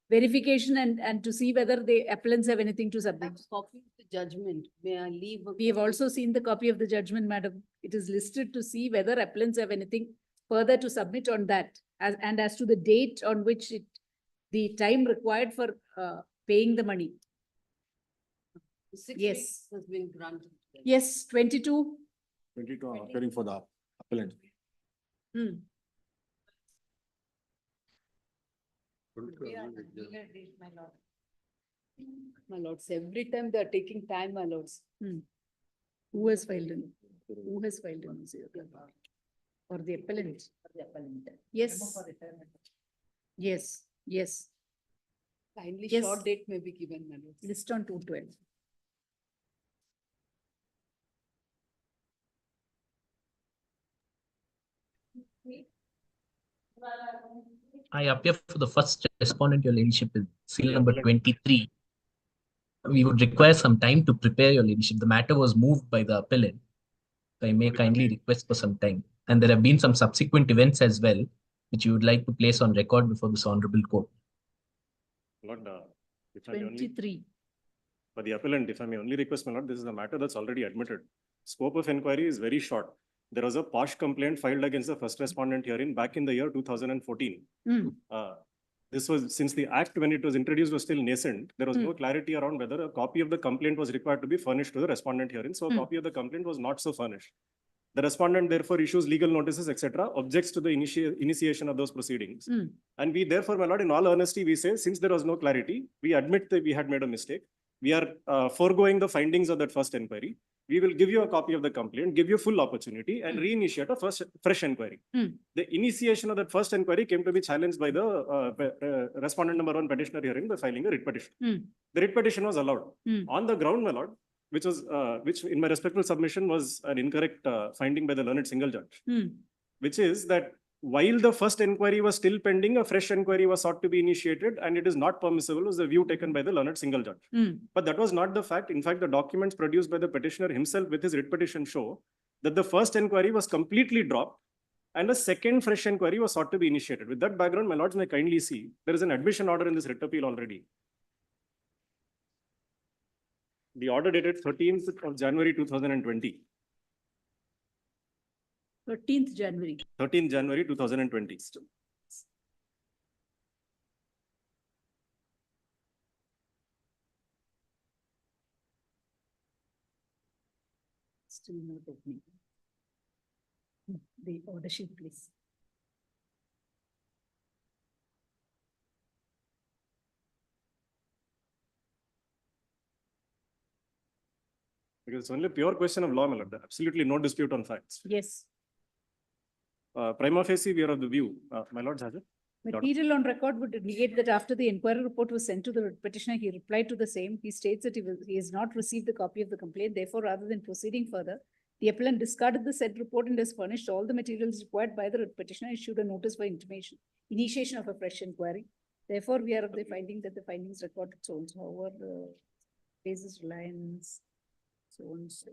[SPEAKER 1] verification and to see whether the appellants have anything to submit.
[SPEAKER 11] Copy of the judgment, may I leave?
[SPEAKER 1] We have also seen the copy of the judgment, madam. It is listed to see whether appellants have anything further to submit on that. And as to the date on which the time required for paying the money.
[SPEAKER 11] 6
[SPEAKER 1] Yes.
[SPEAKER 11] weeks has been granted.
[SPEAKER 1] Yes, 22.
[SPEAKER 20] 22 are appearing for the appellant.
[SPEAKER 11] My lords, every time they are taking time, my lords.
[SPEAKER 1] Who has filed in? Who has filed in? Or the appellant? Yes. Yes.
[SPEAKER 11] Kindly
[SPEAKER 1] Yes.
[SPEAKER 11] short date may be given, my lords.
[SPEAKER 1] List on 212.
[SPEAKER 15] I appear for the first respondent, your ladyship, is seal number 23. We would require some time to prepare, your ladyship. The matter was moved by the appellant. So I may kindly request for some time. And there have been some subsequent events as well, which you would like to place on record before this honorable court.
[SPEAKER 17] Lord, if I may only,
[SPEAKER 1] 23.
[SPEAKER 17] for the appellant, if I may only request, my lord, this is a matter that's already admitted. Scope of inquiry is very short. There was a posh complaint filed against the first respondent herein back in the year 2014. This was, since the act when it was introduced was still nascent, there was no clarity around whether a copy of the complaint was required to be furnished to the respondent herein. So a copy of the complaint was not so furnished. The respondent therefore issues legal notices, etc., objects to the initiation of those proceedings. And we therefore, my lord, in all honesty, we say, since there was no clarity, we admit that we had made a mistake. We are foregoing the findings of that first inquiry. We will give you a copy of the complaint, give you full opportunity and reinitiate a fresh inquiry. The initiation of that first inquiry came to be challenged by the respondent number 1 petitioner hearing by filing a writ petition. The writ petition was allowed. On the ground, my lord, which in my respectful submission was an incorrect finding by the learned single judge, which is that while the first inquiry was still pending, a fresh inquiry was sought to be initiated and it is not permissible, was the view taken by the learned single judge. But that was not the fact. In fact, the documents produced by the petitioner himself with his writ petition show that the first inquiry was completely dropped and a second fresh inquiry was sought to be initiated. With that background, my lords may kindly see, there is an admission order in this writ appeal already. The order dated 13th of January 2020.
[SPEAKER 1] 13th January.
[SPEAKER 17] 13th January 2020.
[SPEAKER 1] Still not opening. The order sheet, please.
[SPEAKER 17] Because it's only a pure question of law, my lord. Absolutely no dispute on facts.
[SPEAKER 1] Yes.
[SPEAKER 17] Prima facie, we are of the view. My lord, Judge.
[SPEAKER 1] Material on record would indicate that after the inquiry report was sent to the petitioner, he replied to the same. He states that he has not received the copy of the complaint. Therefore, rather than proceeding further, the appellant discarded the said report and has furnished all the materials required by the petitioner, issued a notice for initiation of a fresh inquiry. Therefore, we are of the finding that the findings recorded so and so. However, basis reliance, so and so.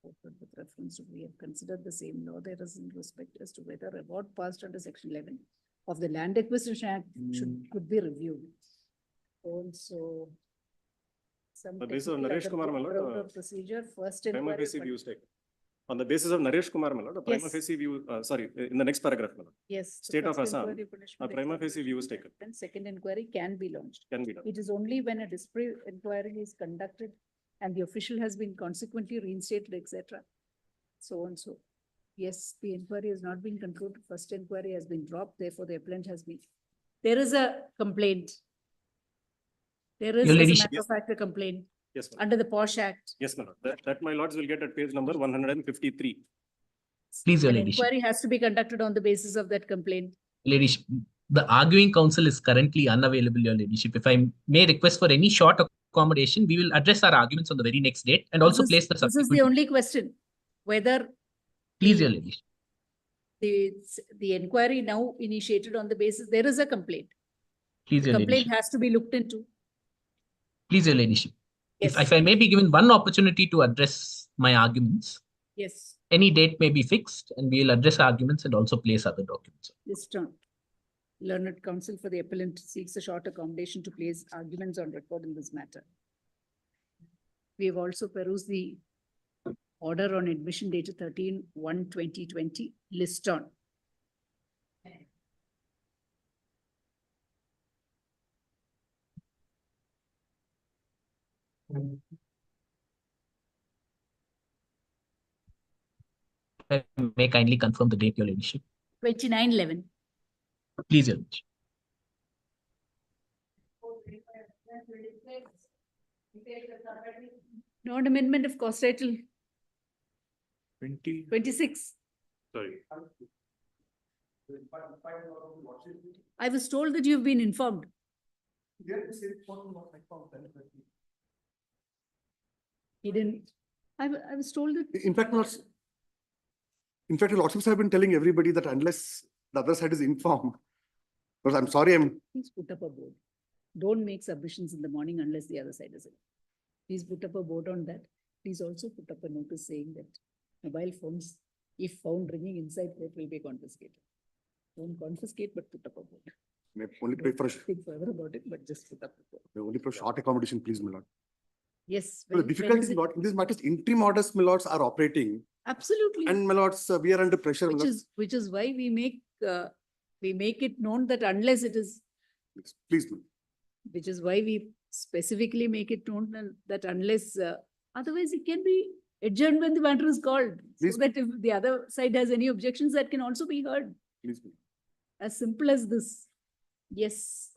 [SPEAKER 1] With reference to, we have considered the same law. There is in respect as to whether a award passed under Section 11 of the Land Acquisition Act could be reviewed. Also, some
[SPEAKER 17] This is Naresh Kumar, my lord.
[SPEAKER 1] procedure, first
[SPEAKER 17] Prima
[SPEAKER 1] inquiry.
[SPEAKER 17] facie views taken. On the basis of Naresh Kumar, my lord, a prima
[SPEAKER 1] Yes.
[SPEAKER 17] facie view, in the next paragraph, my lord,
[SPEAKER 1] Yes. the
[SPEAKER 17] State of
[SPEAKER 1] first
[SPEAKER 17] Assam,
[SPEAKER 1] inquiry
[SPEAKER 17] a
[SPEAKER 1] punishment
[SPEAKER 17] prima facie view is
[SPEAKER 1] examination
[SPEAKER 17] taken,
[SPEAKER 1] and second inquiry can be launched.
[SPEAKER 17] can be done.
[SPEAKER 1] It is only when a disciplinary inquiry is conducted and the official has been consequently reinstated, etc. So and so. Yes, the inquiry has not been concluded. First inquiry has been dropped, therefore the appellant has been. There is a complaint. There is,
[SPEAKER 15] Your
[SPEAKER 1] as a
[SPEAKER 15] ladyship.
[SPEAKER 1] matter of fact, a complaint
[SPEAKER 17] Yes, my lord.
[SPEAKER 1] under the POSH Act.
[SPEAKER 17] Yes, my lord. That my lords will get at page number 153.
[SPEAKER 15] Please, your
[SPEAKER 1] An
[SPEAKER 15] ladyship.
[SPEAKER 1] inquiry has to be conducted on the basis of that complaint.
[SPEAKER 15] Ladyship, the arguing counsel is currently unavailable, your ladyship. If I may request for any short accommodation, we will address our arguments on the very next date and also place the
[SPEAKER 1] This is the
[SPEAKER 15] subsequent.
[SPEAKER 1] only question, whether
[SPEAKER 15] Please, your ladyship.
[SPEAKER 1] the inquiry now initiated on the basis, there is a complaint.
[SPEAKER 15] Please,
[SPEAKER 1] The
[SPEAKER 15] your
[SPEAKER 1] complaint
[SPEAKER 15] ladyship.
[SPEAKER 1] has to be looked into.
[SPEAKER 15] Please, your ladyship.
[SPEAKER 1] Yes.
[SPEAKER 15] If I may be given one opportunity to address my arguments,
[SPEAKER 1] Yes,
[SPEAKER 15] any date may be fixed and we will address arguments and also place other documents.
[SPEAKER 1] this term. Learned counsel for the appellant seeks a short accommodation to place arguments on record in this matter. We have also perused the order on admission dated 13/1/2020, list on.
[SPEAKER 15] I may kindly confirm the date, your ladyship.
[SPEAKER 1] 29/11.
[SPEAKER 15] Please, your ladyship.
[SPEAKER 1] Non-amendment of cost title
[SPEAKER 17] 20.
[SPEAKER 1] 26.
[SPEAKER 17] Sorry.
[SPEAKER 1] I was told that you've been informed. He didn't. I was told that.
[SPEAKER 20] In fact, lordships have been telling everybody that unless the other side is informed, because I'm sorry,
[SPEAKER 1] Please put up a board. Don't make submissions in the morning unless the other side is in. Please put up a board on that. Please also put up a notice saying that mobile phones, if found ringing inside, that will be confiscated. Don't confiscate, but put up a board.
[SPEAKER 20] may only pray for a,
[SPEAKER 1] Think further about it, but just put up a board.
[SPEAKER 20] may only for a short accommodation, please, my lord.
[SPEAKER 1] Yes.
[SPEAKER 20] The
[SPEAKER 1] when
[SPEAKER 20] difficulty
[SPEAKER 1] is
[SPEAKER 20] is
[SPEAKER 1] it-
[SPEAKER 20] not in this matters, interim orders, my lords, are operating.
[SPEAKER 1] Absolutely.
[SPEAKER 20] And my lords, we are under pressure. my lords.
[SPEAKER 1] Which is why we make it known that unless it is,
[SPEAKER 20] Please, ma'am.
[SPEAKER 1] which is why we specifically make it known that unless, otherwise it can be adjourned when the matter is called.
[SPEAKER 20] Please.
[SPEAKER 1] So that if the other side has any objections, that can also be heard.
[SPEAKER 20] Please, ma'am.
[SPEAKER 1] As simple as this. Yes.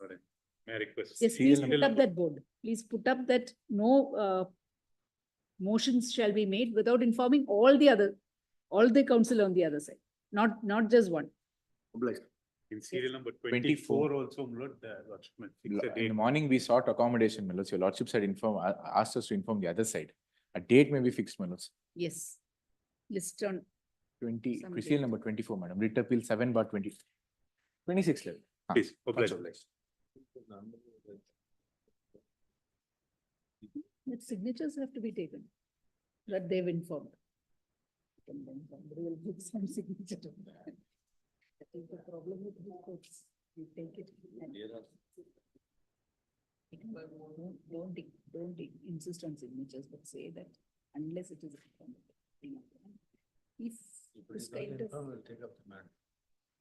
[SPEAKER 17] May I request?
[SPEAKER 1] Yes, please put up that board. Please put up that no motions shall be made without informing all the counsel on the other side, not just one.
[SPEAKER 20] Obliged.
[SPEAKER 17] In serial number
[SPEAKER 16] 24
[SPEAKER 17] 24 also, my lord, the lordship may fix a
[SPEAKER 16] In
[SPEAKER 17] date.
[SPEAKER 16] the morning, we sought accommodation, my lords. Your lordships had asked us to inform the other side. A date may be fixed, my lords.
[SPEAKER 1] Yes. List on,
[SPEAKER 16] 20,
[SPEAKER 1] Some
[SPEAKER 16] proceeding
[SPEAKER 1] date.
[SPEAKER 16] number 24, madam. Writ appeal 7/20. 26 level.
[SPEAKER 17] Please,
[SPEAKER 16] Much
[SPEAKER 17] obliged.
[SPEAKER 16] obliged.
[SPEAKER 1] that signatures have to be taken, that they've informed. And then somebody will give some signature to that. That is the problem with reports. You take it. and- Don't insist on signatures, but say that unless it is. informed. If this kind of.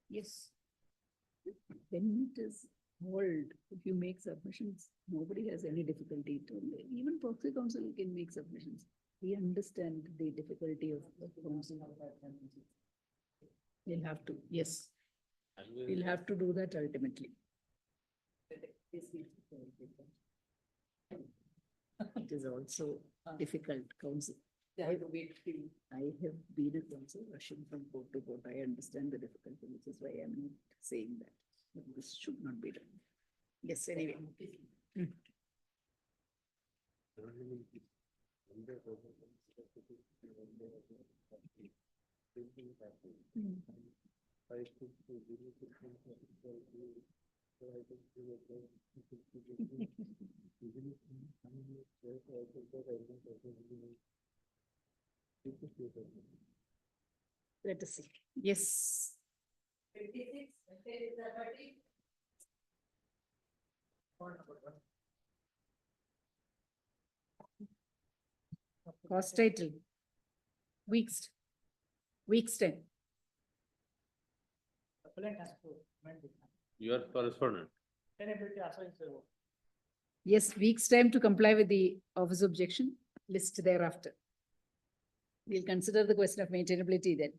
[SPEAKER 1] Yes. When it is hold, if you make submissions, nobody has any difficulty to, even proxy counsel can make submissions. We understand the difficulty of the counsel. We'll have to, yes. We'll have to do that ultimately. It is also difficult counsel. I have been a counsel rushing from court to court. I understand the difficulty, which is why I'm not saying that. But this should not be done. Yes, anyway. Let us see. Yes. Cost title. Weeks. week's time.
[SPEAKER 21] You are correspondent.
[SPEAKER 1] Yes, week's time to comply with the office objection, list thereafter. We'll consider the question of maintainability then.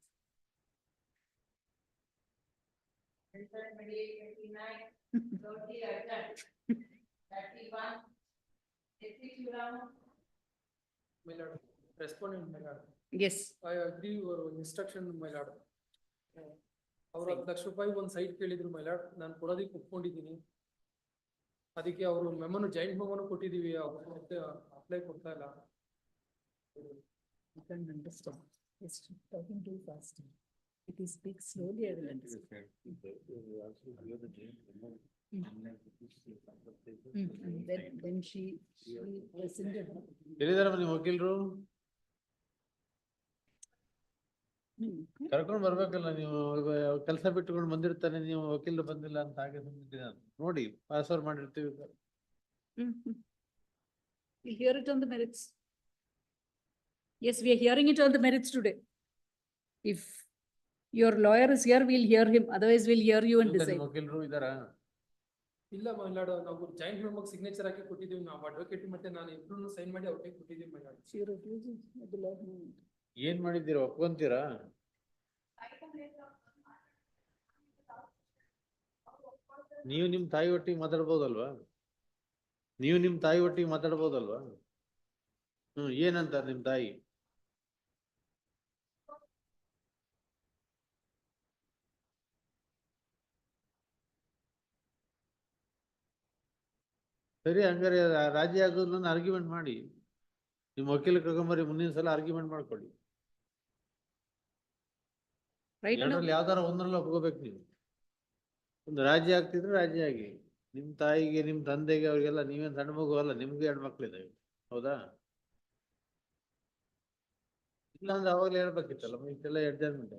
[SPEAKER 8] Respondent, my lord.
[SPEAKER 1] Yes.
[SPEAKER 8] I agree your instruction, my lord. ಅವ್ರು 10 ಲಕ್ಷ ರೂಪಾಯಿ ಒಂದ್ site ಕೇಳಿದ್ರು my lord, ನಾನು ಕೊಡೋದಕ್ಕೆ ಒಪ್ಕೊಂಡಿದ್ದೀನಿ. ಅದಕ್ಕೆ ಅವರು ಮೆಮೊನು joint ಮೆಮೊನು ಕೊಟ್ಟಿದೀವಿ, ಅವ್ರು ಮತ್ತೆ ಅಪ್ಲೈ ಕೊಡ್ತಾ ಇಲ್ಲ.
[SPEAKER 1] You can understand. It's talking too fast. If he speaks slowly, I will understand. And then she rescinded.
[SPEAKER 21] ಎಲ್ಲಿದಾರಮ್ಮ ನಿಮ್ಮ ವಕೀಲರು? ಕರ್ಕೊಂಡು ಬರ್ಬೇಕಲ್ಲ ನೀವು, ಕೆಲಸ ಬಿಟ್ಟುಕೊಂಡು ಬಂದಿರ್ತಾನೆ, ನೀವು ವಕೀಲರು ಬಂದಿಲ್ಲ ಅಂತ ಹಾಗೆ ಸುಮ್ಮನಿದ್ದೀನಿ. ನೋಡಿ ಪಾಸ್ ಓವರ್ ಮಾಡಿರ್ತೀವಿ.
[SPEAKER 1] We'll hear it on the merits. Yes, we are hearing it on the merits today. If your lawyer is here, we'll hear him. Otherwise, we'll hear you and decide.
[SPEAKER 21] ವಕೀಲರು ಇದಾರಾ?
[SPEAKER 8] ಇಲ್ಲ my lord, ನಾವು joint ಮೆಮೊಗೆ signature ಹಾಕಿ ಕೊಟ್ಟಿದ್ದೀವಿ, ನಾವು advocate ಮತ್ತೆ ನಾನು ಇಬ್ರು sign ಮಾಡಿ ಅವ್ರಿಗೆ ಕೊಟ್ಟಿದ್ದೀವಿ my lord.
[SPEAKER 1] She refuses at the last moment.
[SPEAKER 21] ಏನ್ ಮಾಡಿದ್ದೀರಾ, ಒಪ್ಕೊಂತೀರಾ? ನೀವು ನಿಮ್ ತಾಯಿ ಒಟ್ಟಿಗೆ ಮಾತಾಡ್ಬೋದಲ್ವಾ? ನೀವು ನಿಮ್ ತಾಯಿ ಒಟ್ಟಿಗೆ ಮಾತಾಡ್ಬೋದಲ್ವಾ? ಏನಂತಾರೆ ನಿಮ್ ತಾಯಿ? ಸರಿ, ಹಂಗಾರೆ ರಾಜಿ ಆಗೋದ್ನ ಆರ್ಗ್ಯುಮೆಂಟ್ ಮಾಡಿ. ನಿಮ್ ವಕೀಲ ಕರ್ಕೊಂಬರಿ, ಮುಂದಿನ ಸಲ ಆರ್ಗ್ಯುಮೆಂಟ್ ಮಾಡ್ಕೊಳ್ಳಿ. ಎರಡರಲ್ಲಿ ಯಾವ್ದಾರ ಒಂದ್ರಲ್ಲಿ ಒಪ್ಕೋಬೇಕು ನೀವು. ಒಂದು ರಾಜಿ ಆಗ್ತಿದ್ರೆ ರಾಜಿ ಆಗಿ. ನಿಮ್ ತಾಯಿಗೆ, ನಿಮ್ ತಂದೆಗೆ, ಅವ್ರಿಗೆಲ್ಲ ನೀವೇನ್ ಸಣ್ಣ ಮಗು ಅಲ್ಲ, ನಿಮ್ಗೆ 2 ಮಕ್ಳಿದಾವೆ, ಹೌದಾ? ಇಲ್ಲ ಅಂದ್ರೆ ಅವಾಗ್ಲೇ ಹೇಳ್ಬೇಕಿತ್ತಲ್ಲ, ಇಷ್ಟೆಲ್ಲ adjustment.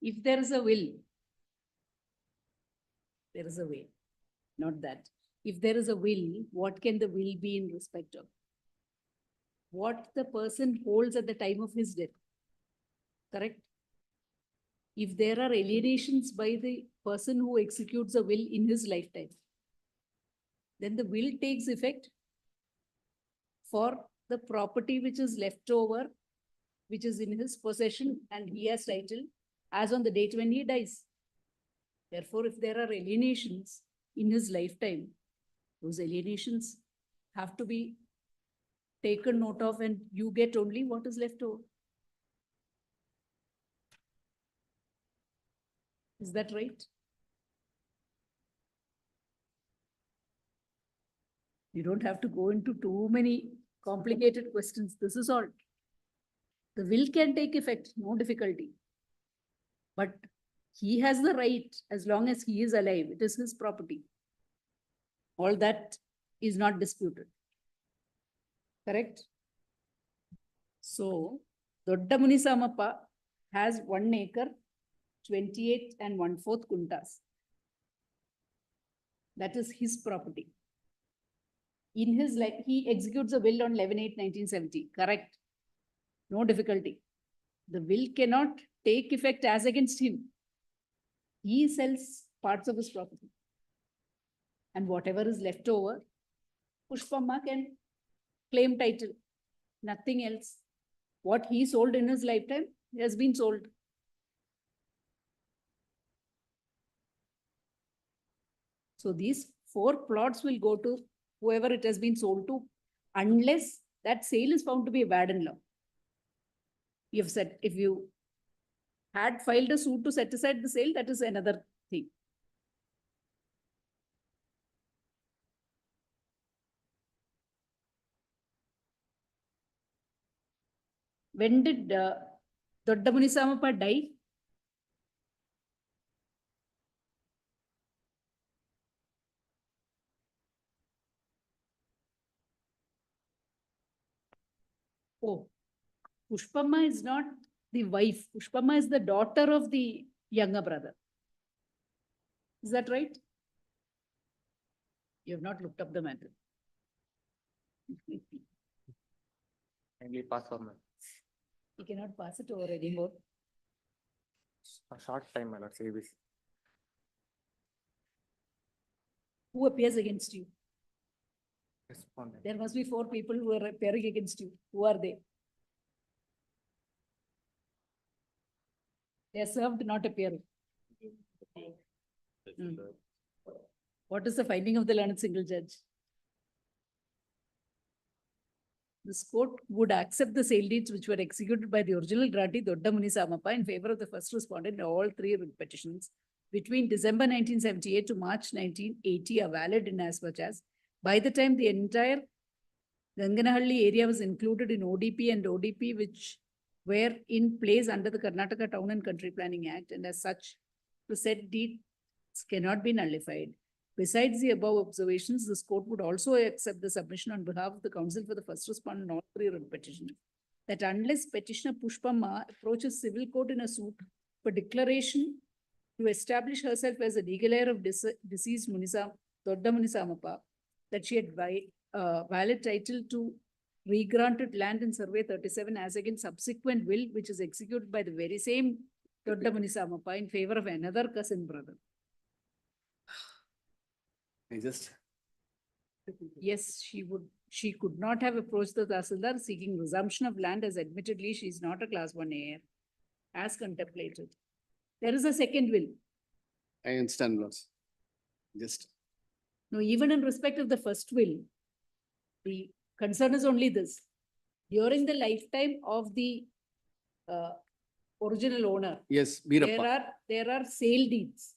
[SPEAKER 1] if there is a will, there is a way, not that. If there is a will, what can the will be in respect of? What the person holds at the time of his death, correct? If there are alienations by the person who executes a will in his lifetime, then the will takes effect for the property which is left over, which is in his possession and he has title as on the date when he dies. Therefore, if there are alienations in his lifetime, those alienations have to be taken note of and you get only what is left over. Is that right? You don't have to go into too many complicated questions. This is all. The will can take effect, no difficulty. But he has the right as long as he is alive. It is his property. All that is not disputed. Correct? So, Dodda Munisamappa has 1 acre, 28 and 1/4 kuntas. That is his property. In his life, he executes a will on 11/8/1970. Correct? No difficulty. The will cannot take effect as against him. He sells parts of his property. And whatever is left over, Pushpamma can claim title. Nothing else. What he sold in his lifetime has been sold. So these 4 plots will go to whoever it has been sold to, unless that sale is found to be a bad in law. You've said, if you had filed a suit to set aside the sale, that is another thing. When did Dodda Munisamappa die? Oh, Pushpamma is not the wife. Pushpamma is the daughter of the younger brother. Is that right? You have not looked up the matter.
[SPEAKER 13] Kindly pass on, ma'am.
[SPEAKER 1] You cannot pass it over anymore.
[SPEAKER 13] A short time, my lord, say this.
[SPEAKER 1] Who appears against you?
[SPEAKER 13] Respondent.
[SPEAKER 1] There must be 4 people who are appearing against you. Who are they? They are served, not appearing. What is the finding of the learned single judge? This court would accept the sale deeds which were executed by the original grantee Dodda Munisamappa in favor of the first respondent in all 3 writ petitions between December 1978 to March 1980 are valid in as much as by the time the entire Ganganahalli area was included in ODP and ODP which were in place under the Karnataka Town and Country Planning Act, and as such, the said deeds cannot be nullified. Besides the above observations, this court would also accept the submission on behalf of the counsel for the first respondent in all 3 writ petitions that unless petitioner Pushpamma approaches civil court in a suit for declaration to establish herself as a legal heir of deceased Dodda Munisamappa, that she had valid title to regranted land in Survey 37 as against subsequent will which is executed by the very same Dodda Munisamappa in favor of another cousin brother. Yes, she could not have approached the Tahsildar seeking resumption of land as admittedly she is not a class 1 heir as contemplated. There is a second will.
[SPEAKER 9] I understand, lords. Just.
[SPEAKER 1] No, even in respect of the first will, the concern is only this. During the lifetime of the original owner,
[SPEAKER 9] Yes, Veerappa.
[SPEAKER 1] there are sale deeds.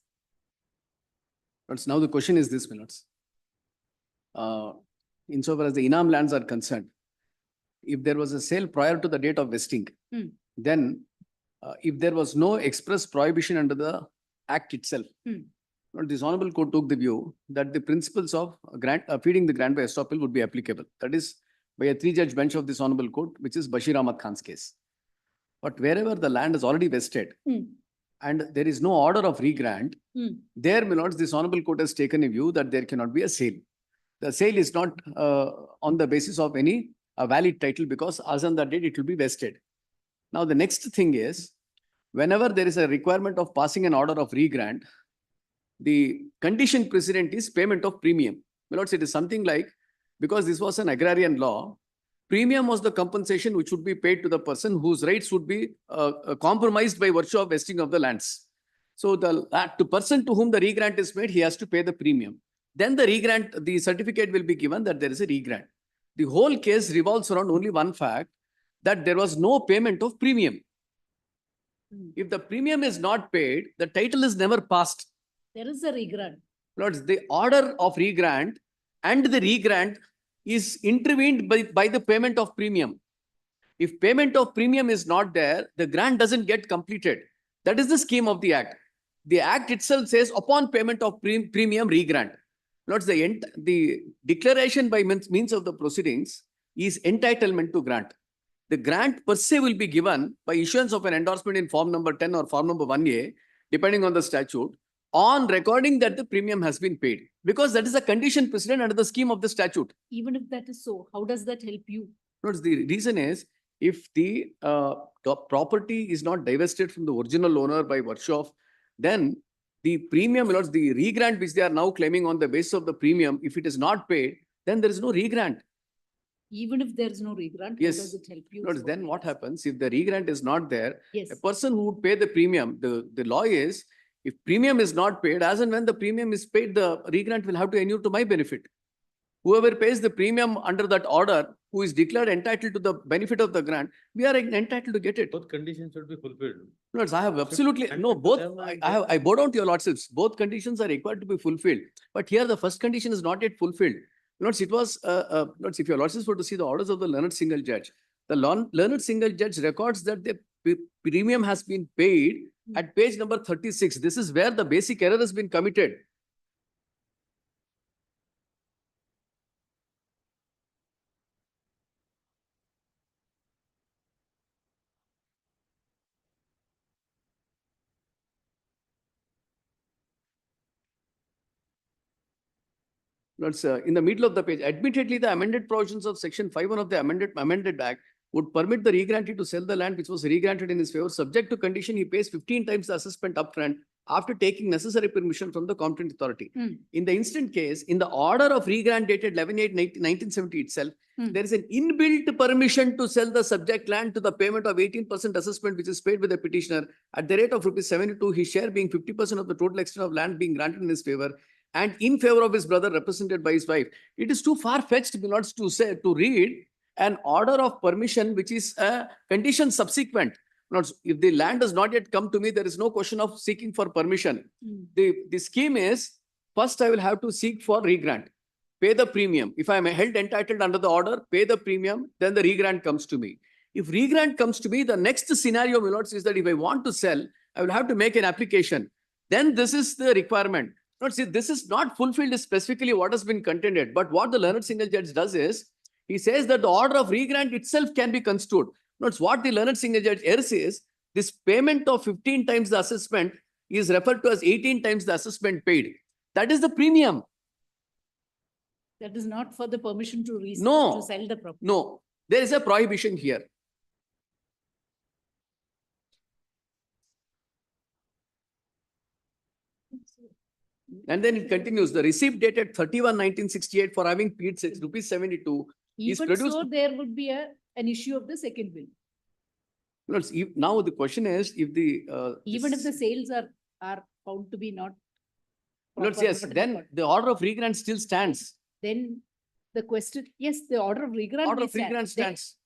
[SPEAKER 9] Lords, now the question is this, my lords. Insofar as the Inam lands are concerned, if there was a sale prior to the date of vesting, then if there was no express prohibition under the Act itself, this honorable court took the view that the principles of feeding the grant by estoppel would be applicable. That is by a 3-judge bench of this honorable court, which is Bashir Ahmad Khan's case. But wherever the land is already vested, and there is no order of regrant,
[SPEAKER 1] Hmm.
[SPEAKER 9] there, my lords, this honorable court has taken a view that there cannot be a sale. The sale is not on the basis of any valid title, because as on that date, it will be vested. Now, the next thing is, whenever there is a requirement of passing an order of regrant, the condition precedent is payment of premium. My lords, it is something like, because this was an agrarian law, premium was the compensation which would be paid to the person whose rights would be compromised by virtue of vesting of the lands. So the person to whom the regrant is made, he has to pay the premium. Then the regrant, the certificate will be given that there is a regrant. The whole case revolves around only one fact, that there was no payment of premium. If the premium is not paid, the title is never passed.
[SPEAKER 1] There is a regrant.
[SPEAKER 9] Lords, the order of regrant and the regrant is intervened by the payment of premium. If payment of premium is not there, the grant doesn't get completed. That is the scheme of the act. The act itself says upon payment of premium regrant. Lords, the declaration by means of the proceedings is entitlement to grant. The grant per se will be given by issuance of an endorsement in form number 10 or form number 1A, depending on the statute, on recording that the premium has been paid, because that is a condition precedent under the scheme of the statute.
[SPEAKER 1] Even if that is so, how does that help you?
[SPEAKER 9] Notice the reason is, if the property is not divested from the original owner by virtue of, then the premium, lords, the regrant which they are now claiming on the basis of the premium, if it is not paid, then there is no regrant.
[SPEAKER 1] Even if there is no regrant,
[SPEAKER 9] Yes.
[SPEAKER 1] how does it help you?
[SPEAKER 9] Notice, then what happens if the regrant is not there?
[SPEAKER 1] Yes.
[SPEAKER 9] A person who would pay the premium, the law is, if premium is not paid, as and when the premium is paid, the regrant will have to inure to my benefit. Whoever pays the premium under that order, who is declared entitled to the benefit of the grant, we are entitled to get it.
[SPEAKER 21] Both conditions should be fulfilled.
[SPEAKER 9] Lords, I have absolutely, no, both, I bow down to your lordships. Both conditions are required to be fulfilled. But here the first condition is not yet fulfilled. Lords, it was, lords, if your lordships were to see the orders of the learned single judge, the learned single judge records that the premium has been paid at page number 36. This is where the basic error has been committed. Lords, in the middle of the page, admittedly, the amended provisions of section 5(1) of the amended act would permit the regrantee to sell the land which was regranted in his favor, subject to condition he pays 15 times the assessment upfront after taking necessary permission from the competent authority. In the instant case, in the order of regrant dated 11/8/1970 itself, there is an inbuilt permission to sell the subject land to the payment of 18% assessment which is paid by the petitioner at the rate of ₹72, his share being 50% of the total extent of land being granted in his favor, and in favor of his brother represented by his wife. It is too far-fetched, my lords, to read an order of permission which is a condition subsequent. Lords, if the land does not yet come to me, there is no question of seeking for permission. The scheme is, first I will have to seek for regrant, pay the premium. If I am held entitled under the order, pay the premium, then the regrant comes to me. If regrant comes to me, the next scenario, my lords, is that if I want to sell, I will have to make an application. Then this is the requirement. See, this is not fulfilled specifically what has been contended, but what the learned single judge does is, he says that the order of regrant itself can be construed. Notice what the learned single judge errs is, this payment of 15 times the assessment is referred to as 18 times the assessment paid. That is the premium.
[SPEAKER 1] That is not for the permission to
[SPEAKER 9] No.
[SPEAKER 1] sell the property.
[SPEAKER 9] No, there is a prohibition here. And then it continues, the receipt dated 31/1968 for having paid ₹72 is
[SPEAKER 1] Even
[SPEAKER 9] produced.
[SPEAKER 1] so, there would be an issue of the second will.
[SPEAKER 9] Lords, now the question is, if the
[SPEAKER 1] Even if the sales are found to be not.
[SPEAKER 9] Lords,
[SPEAKER 1] proper,
[SPEAKER 9] yes,
[SPEAKER 1] not
[SPEAKER 9] then
[SPEAKER 1] record,
[SPEAKER 9] the order of regrant still stands.
[SPEAKER 1] then the question, yes, the order of regrant.
[SPEAKER 9] Order
[SPEAKER 1] may
[SPEAKER 9] of regrant
[SPEAKER 1] Then
[SPEAKER 9] stands.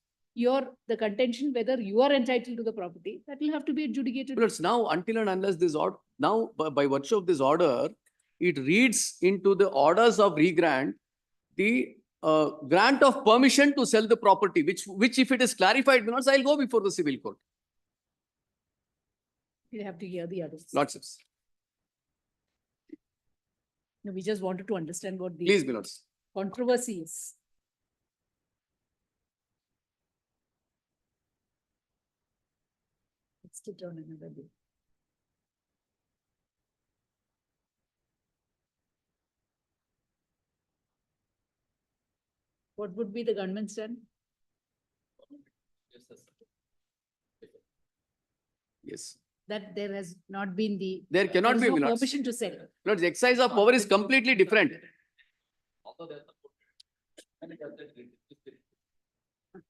[SPEAKER 1] the contention whether you are entitled to the property, that will have to be adjudicated.
[SPEAKER 9] Lords, now until and unless this order, now by virtue of this order, it reads into the orders of regrant the grant of permission to sell the property, which if it is clarified, Lords, I'll go before the civil court.
[SPEAKER 1] You have to hear the others.
[SPEAKER 9] Lordships,
[SPEAKER 1] No, we just wanted to understand what the
[SPEAKER 9] please, my lords.
[SPEAKER 1] controversy is. Let's sit on another day. What would be the government stand?
[SPEAKER 9] Yes.
[SPEAKER 1] That there has not been the.
[SPEAKER 9] There cannot
[SPEAKER 1] is
[SPEAKER 9] be,
[SPEAKER 1] no
[SPEAKER 9] my lords.
[SPEAKER 1] permission to sell.
[SPEAKER 9] Lords, the exercise of power is completely different.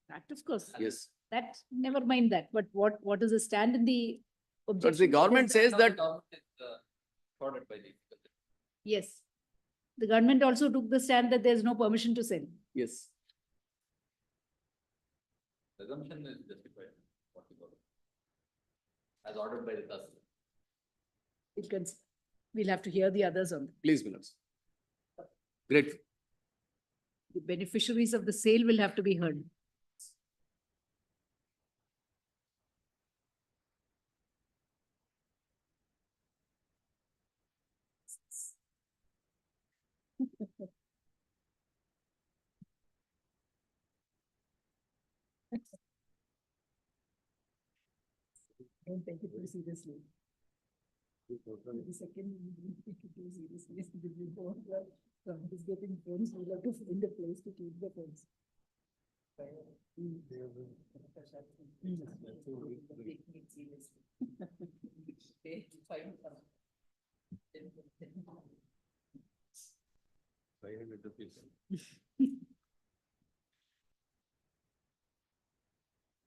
[SPEAKER 1] That of course.
[SPEAKER 9] Yes.
[SPEAKER 1] That, never mind that, but what is the stand in the
[SPEAKER 9] Lords,
[SPEAKER 1] objection?
[SPEAKER 9] the government says that
[SPEAKER 1] Yes. The government also took the stand that there is no permission to sell.
[SPEAKER 9] yes.
[SPEAKER 5] Assumption is justified. What you call it. As ordered by the trustee.
[SPEAKER 1] It can, we'll have to hear the others on.
[SPEAKER 9] Please, my lords. Great.
[SPEAKER 1] The beneficiaries of the sale will have to be heard. Don't take it too seriously. The second, you take it too seriously, somebody is getting phones, we'll have to find a place to keep the phones.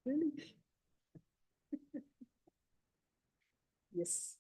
[SPEAKER 1] Really? Yes.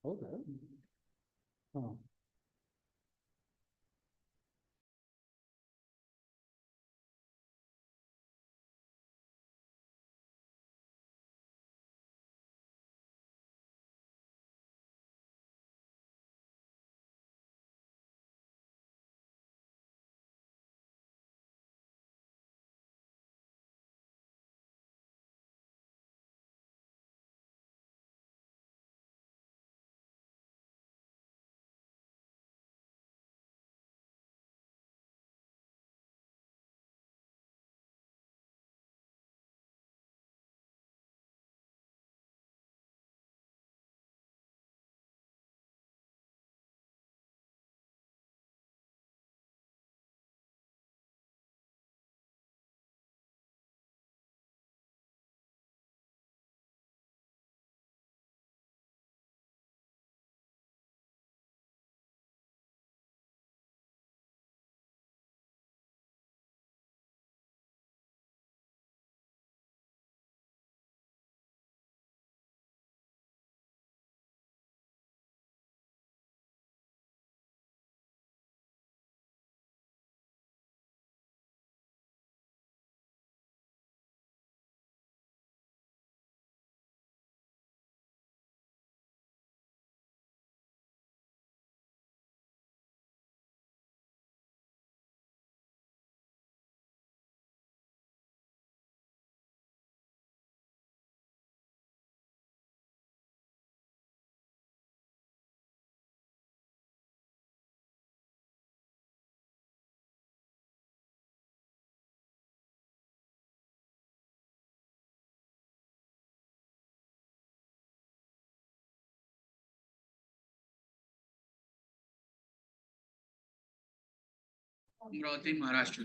[SPEAKER 3] ಹೌದಾ? ಹಾ.
[SPEAKER 2] Amravati, Maharashtra.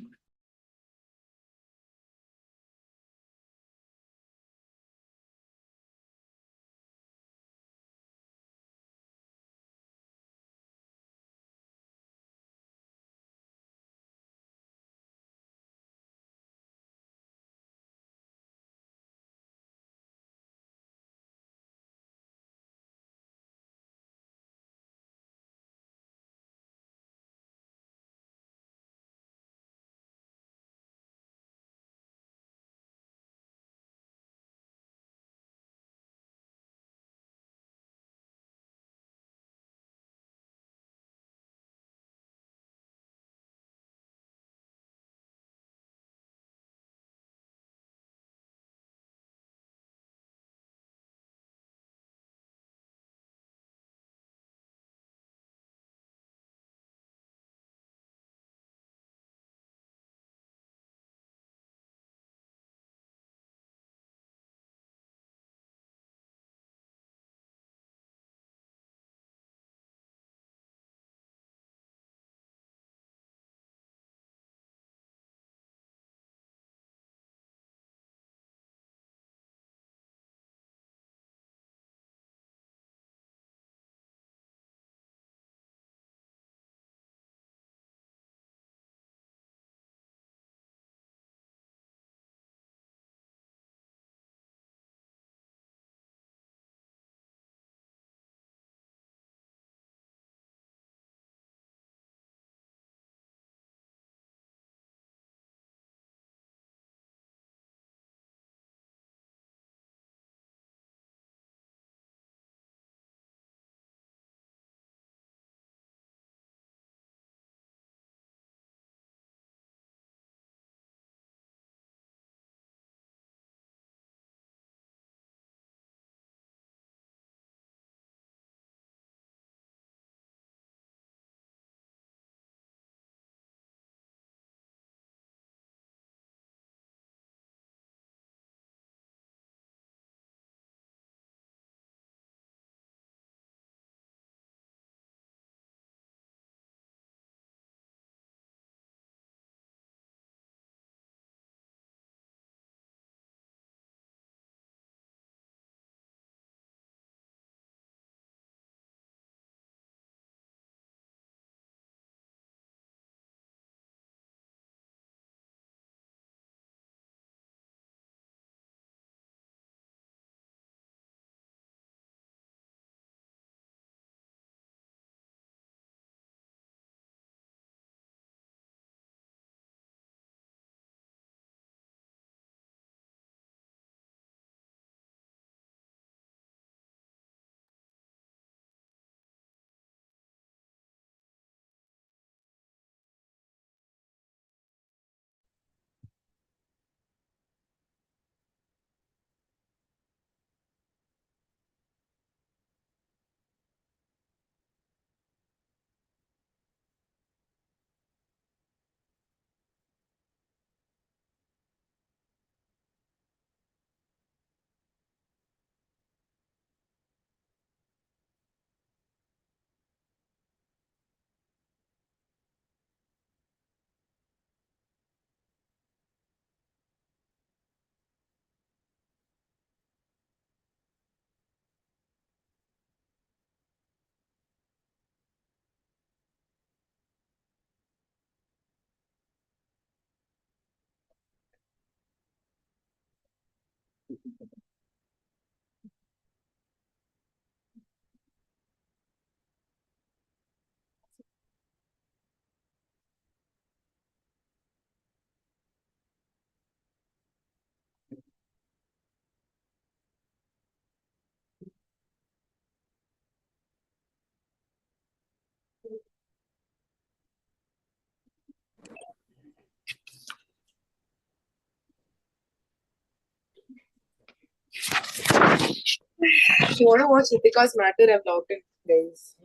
[SPEAKER 4] If you wanna watch Ritika's matter, I've logged in, guys.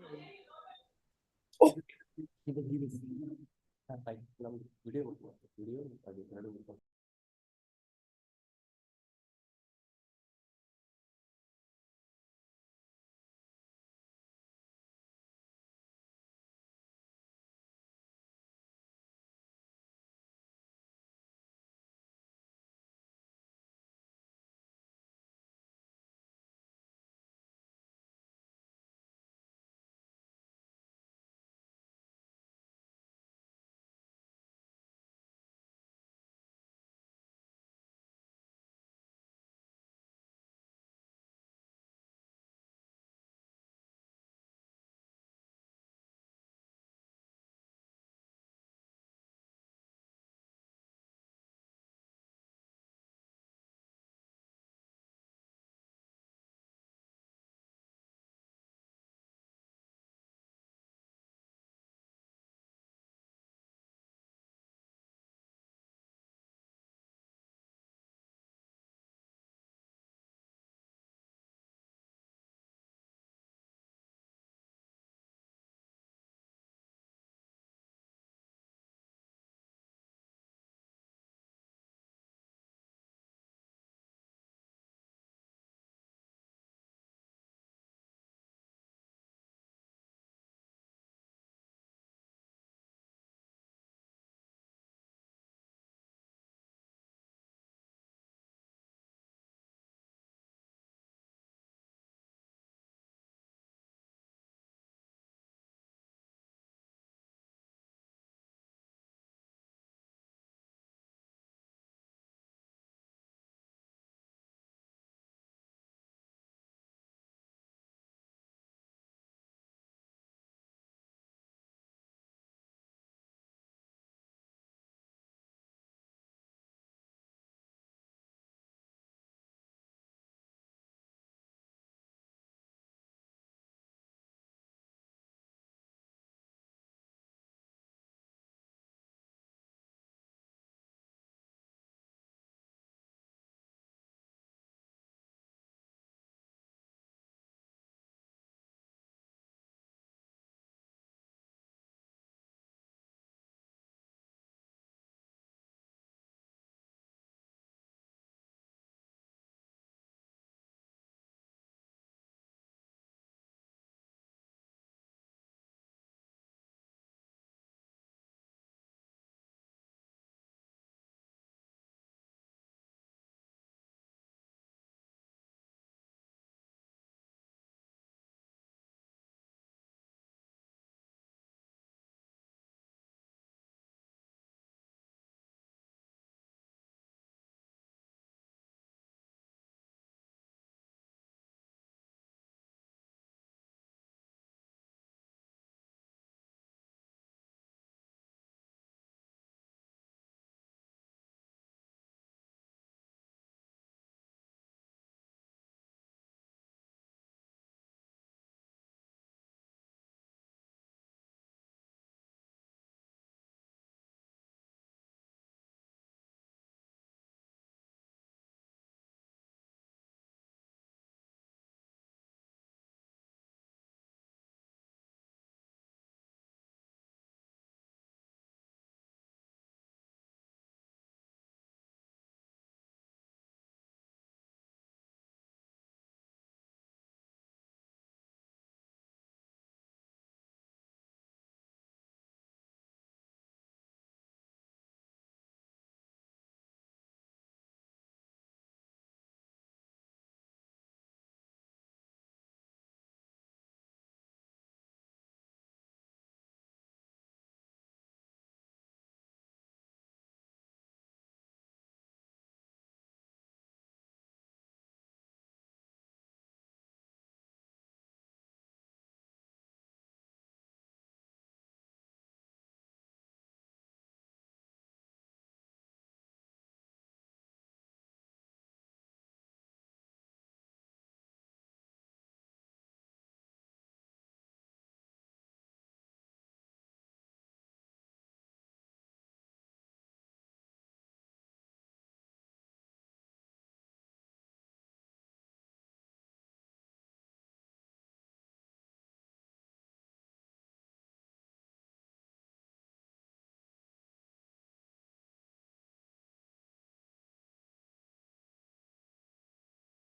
[SPEAKER 4] Oh.